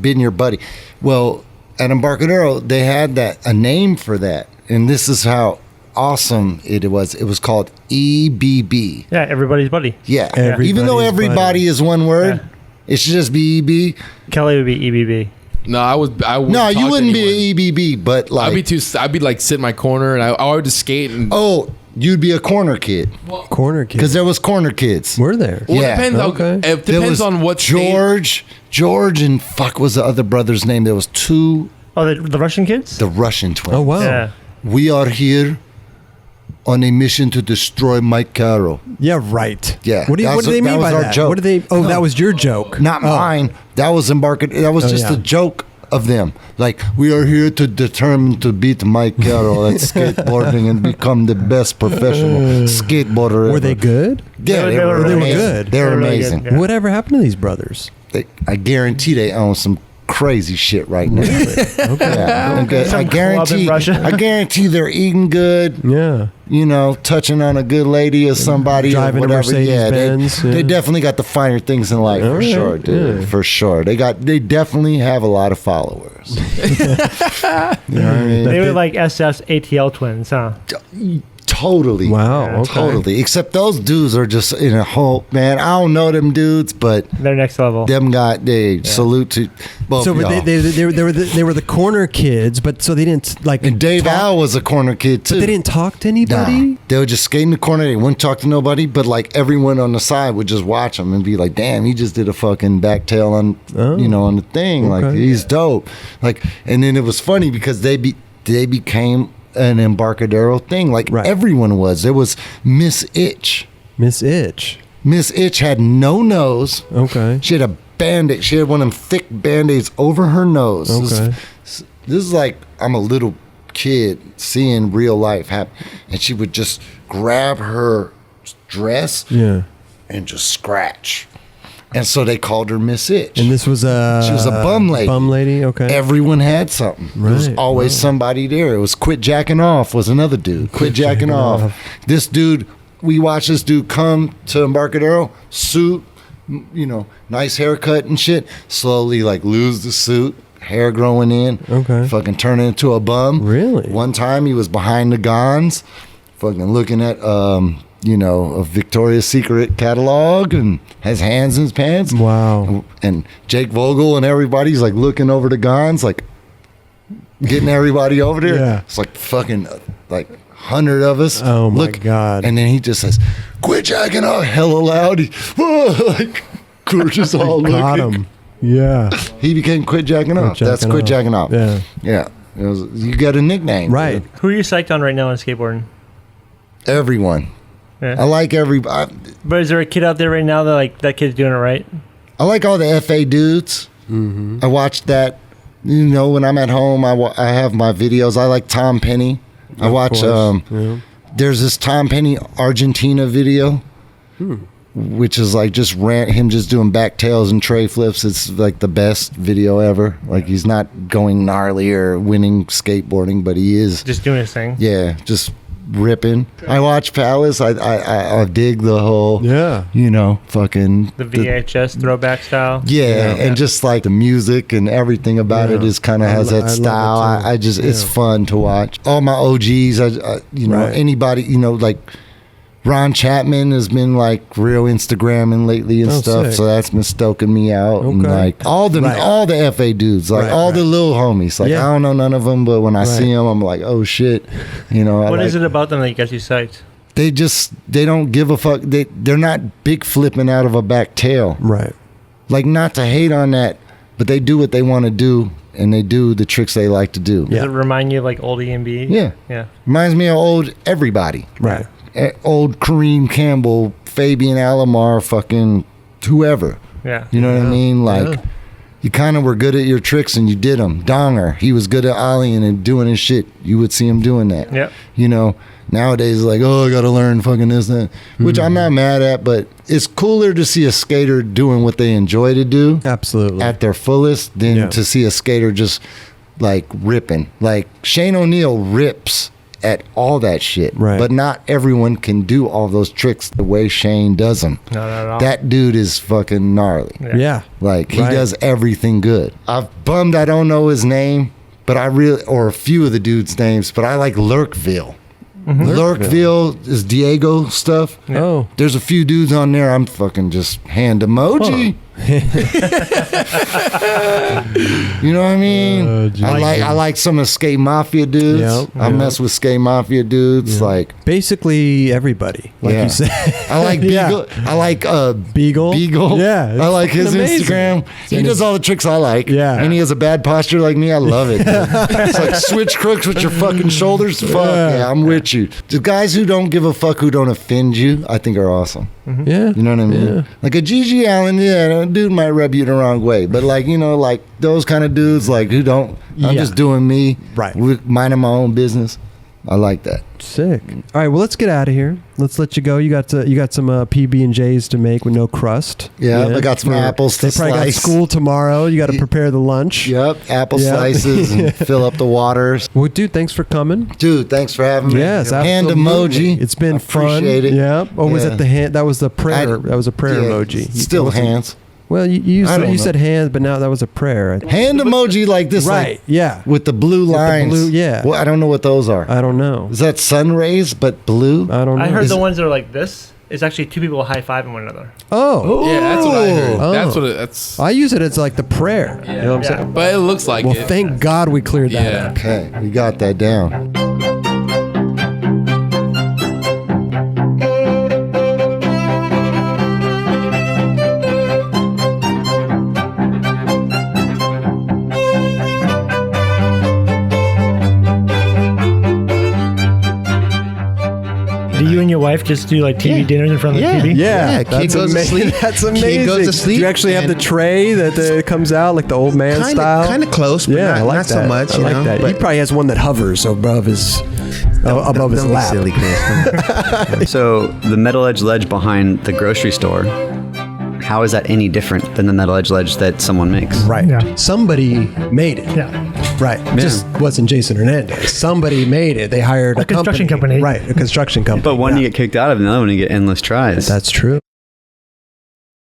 Speaker 2: been your buddy. Well, at Embarcadero, they had a name for that, and this is how awesome it was. It was called EBB.
Speaker 4: Yeah, everybody's buddy.
Speaker 2: Yeah,
Speaker 1: Everybody's
Speaker 2: even though everybody
Speaker 1: buddy.
Speaker 2: is one word,
Speaker 4: Yeah.
Speaker 2: it should just be EB.
Speaker 4: Kelly would be EBB.
Speaker 3: No, I would.
Speaker 2: No, you wouldn't be an EBB, but like
Speaker 3: I'd be like sit in my corner and I would just skate and.
Speaker 2: oh, you'd be a corner kid
Speaker 1: Corner kid.
Speaker 2: because there was corner kids.
Speaker 1: We're there.
Speaker 3: Well,
Speaker 2: yeah.
Speaker 3: it depends.
Speaker 1: Okay.
Speaker 3: It
Speaker 2: There
Speaker 3: depends
Speaker 2: was
Speaker 3: on what state.
Speaker 2: George, and fuck was the other brother's name? There was two.
Speaker 4: Oh, the Russian kids?
Speaker 2: The Russian twins.
Speaker 1: Oh wow.
Speaker 4: Yeah.
Speaker 2: We are here on a mission to destroy Mike Carroll.
Speaker 1: Yeah, right.
Speaker 2: Yeah.
Speaker 1: What do they mean by that?
Speaker 2: Joke.
Speaker 1: What do they? Oh, that was your joke,
Speaker 2: not mine. That was Embarcadero. That was just a joke of them. Like, we are here to determine to beat Mike Carroll at skateboarding and become the best professional skateboarder ever.
Speaker 1: Were they good?
Speaker 2: Yeah, they were good. They were amazing.
Speaker 4: Good, yeah.
Speaker 1: Whatever happened to these brothers?
Speaker 2: I guarantee they own some crazy shit right now.
Speaker 1: Okay.
Speaker 2: Yeah. I guarantee they're eating good.
Speaker 1: Yeah.
Speaker 2: You know, touching on a good lady or somebody
Speaker 1: driving
Speaker 2: or whatever.
Speaker 1: a Mercedes-Benz.
Speaker 2: They definitely got the finer things in life sure, dude. Yeah. For sure. They definitely have a lot of followers. You know what I mean?
Speaker 4: They were like SS ATL twins, huh?
Speaker 2: Totally.
Speaker 1: Wow.
Speaker 2: Yeah,
Speaker 1: okay.
Speaker 2: Totally. Except those dudes are just in a whole, man. I don't know them dudes, but
Speaker 4: they're next level.
Speaker 2: Salute to both.
Speaker 1: So
Speaker 2: y'all.
Speaker 1: they were the corner kids, but so they didn't like.
Speaker 2: And Dave Al was a corner kid too.
Speaker 1: But they didn't talk to anybody.
Speaker 2: Nah. They would just skate in the corner. They wouldn't talk to nobody. But like everyone on the side would just watch them and be like, "Damn, he just did a fucking backtail on on the thing.
Speaker 1: Okay.
Speaker 2: Like he's dope." Like, and then it was funny because they became an Embarcadero thing. Like everyone was. There was Miss Itch.
Speaker 1: Miss Itch.
Speaker 2: Miss Itch had no nose.
Speaker 1: Okay.
Speaker 2: She had a Band-Aid. She had one of them thick Band-Aids over her nose.
Speaker 1: Okay.
Speaker 2: This is like I'm a little kid seeing real life happen. And she would just grab her dress and just scratch. And so they called her Miss Itch.
Speaker 1: And this was
Speaker 2: she was a bum lady.
Speaker 1: Bum lady, okay.
Speaker 2: Everyone had something. There was always somebody there. It was Quit Jacking Off was another dude. Quit Jacking Off. This dude, we watched this dude come to Embarcadero, suit, nice haircut and shit. Slowly like lose the suit, hair growing in.
Speaker 1: Okay.
Speaker 2: Fucking turn into a bum.
Speaker 1: Really?
Speaker 2: One time he was behind the Gons, fucking looking at a Victoria's Secret catalog and has hands in his pants.
Speaker 1: Wow.
Speaker 2: And Jake Vogel and everybody's like looking over the Gons, like getting everybody over there.
Speaker 1: Yeah.
Speaker 2: It's like fucking like 100 of us.
Speaker 1: Oh my God.
Speaker 2: And then he just says, "Quit jacking off," hella loud. Like we're just all looking.
Speaker 1: Got him. Yeah.
Speaker 2: He became Quit Jacking Off. That's Quit Jacking Off.
Speaker 1: Yeah.
Speaker 2: Yeah. You got a nickname.
Speaker 1: Right.
Speaker 2: Dude.
Speaker 4: Who are you psyched on right now on skateboarding?
Speaker 2: Everyone.
Speaker 4: Yeah.
Speaker 2: I like everybody.
Speaker 4: But is there a kid out there right now that kid's doing it right?
Speaker 2: I like all the FA dudes. Mm-hmm. I watch that. When I'm at home, I have my videos. I like Tom Penny. I watch. There's this Tom Penny Argentina video, which is like just him just doing backtails and tray flips. It's like the best video ever. Like he's not going gnarly or winning skateboarding, but he is
Speaker 4: just doing his thing.
Speaker 2: Yeah, just ripping. I watch Palace. I dig the whole fucking
Speaker 4: the VHS throwback style.
Speaker 2: Yeah, and just like the music and everything about it is kind of has that style. I just it's fun to watch. All my OGs, anybody, like Ron Chapman has been like real Instagramming lately and stuff, sick. So that's been stoking me out. Okay. And like all the FA dudes, like the little homies. Like I don't know none of them, but when I see them, I'm like, oh shit,
Speaker 4: What is it about them that gets you psyched?
Speaker 2: They don't give a fuck. They're not big flipping out of a back tail.
Speaker 1: Right.
Speaker 2: Like, not to hate on that, but they do what they want to do, and they do the tricks they like to do.
Speaker 4: Does it remind you of like old EMB?
Speaker 2: Yeah.
Speaker 4: Yeah.
Speaker 2: Reminds me of old everybody.
Speaker 1: Right.
Speaker 2: Old Kareem Campbell, Fabian Alomar, fucking whoever.
Speaker 4: Yeah.
Speaker 2: You know what I mean? Like, you kind of were good at your tricks and you did them. Donger, he was good at ollieing and doing his shit. You would see him doing that.
Speaker 4: Yep.
Speaker 2: Nowadays, it's like, I got to learn fucking this, that, which I'm not mad at, but it's cooler to see a skater doing what they enjoy to do.
Speaker 1: Absolutely.
Speaker 2: At their fullest than to see a skater just, like, ripping. Like, Shane O'Neill rips at all that shit.
Speaker 1: Right.
Speaker 2: But not everyone can do all those tricks the way Shane does them.
Speaker 4: No, not at all.
Speaker 2: That dude is fucking gnarly.
Speaker 1: Yeah.
Speaker 2: Like, he does everything good. I'm bummed I don't know his name, but or a few of the dudes' names, but I like Lurkville. Mm-hmm. Lurkville is Diego stuff.
Speaker 1: Oh.
Speaker 2: There's a few dudes on there. I'm fucking just hand emoji. You know what I mean? I like some of Skate Mafia dudes. I mess with Skate Mafia dudes. Like
Speaker 1: basically everybody, like you said.
Speaker 2: I like Beagle. I like
Speaker 1: Beagle.
Speaker 2: Yeah, I like his Instagram. He does all the tricks I like.
Speaker 1: Yeah,
Speaker 2: and he has a bad posture like me. I love it. It's like switch crooks with your fucking shoulders. Fuck yeah, I'm with you. The guys who don't give a fuck, who don't offend you, I think are awesome.
Speaker 1: Yeah,
Speaker 2: you know what I mean. Yeah. Like a Gigi Allen, dude might rub you the wrong way, but like like those kind of dudes, like who don't. I'm just doing me,
Speaker 1: right?
Speaker 2: Minding my own business. I like that.
Speaker 1: Sick. All right, well, let's get out of here. Let's let you go. You got some PB&Js to make with no crust.
Speaker 2: Yeah, I got some apples to slice.
Speaker 1: They probably got school tomorrow. You got to prepare the lunch.
Speaker 2: Yep, apple slices and fill up the waters.
Speaker 1: Well, dude, thanks for coming.
Speaker 2: Dude, thanks for having me.
Speaker 1: Yes,
Speaker 2: hand emoji.
Speaker 1: It's been fun.
Speaker 2: Appreciate it.
Speaker 1: Yeah. Oh, was it the hand? That was the prayer. That was a prayer emoji.
Speaker 2: Still hands.
Speaker 1: Well, you said hands, but now that was a prayer.
Speaker 2: Hand emoji like this,
Speaker 1: right?
Speaker 2: Like,
Speaker 1: yeah,
Speaker 2: with the blue lines. Well, I don't know what those are.
Speaker 1: I don't know.
Speaker 2: Is that sun rays but blue?
Speaker 1: I don't know.
Speaker 4: I heard the ones that are like this. It's actually two people high-fiving one another.
Speaker 1: Oh,
Speaker 3: yeah, that's what I heard. That's
Speaker 1: I use it as like the prayer. You know what I'm saying?
Speaker 3: But it looks like
Speaker 1: it. Well, thank God we cleared that up.
Speaker 2: Okay, we got that down.
Speaker 4: Do you and your wife just do like TV dinners in front of the TV?
Speaker 1: Yeah,
Speaker 2: kid goes to sleep.
Speaker 1: That's amazing.
Speaker 2: Kid goes to sleep.
Speaker 1: Do you actually have the tray that comes out like the old man style?
Speaker 5: Kind of close, but not so much.
Speaker 1: I like that. He probably has one that hovers above his lap.
Speaker 5: Silly, Chris. So the metal edge ledge behind the grocery store, how is that any different than the metal edge ledge that someone makes?
Speaker 1: Right. Yeah. Somebody made it.
Speaker 4: Yeah.
Speaker 1: Right. Yeah. Just wasn't Jason Hernandez. Somebody made it. They hired a
Speaker 4: construction company.
Speaker 1: Right. A construction company.
Speaker 5: But one you get kicked out of, and the other one you get endless tries.
Speaker 1: That's true.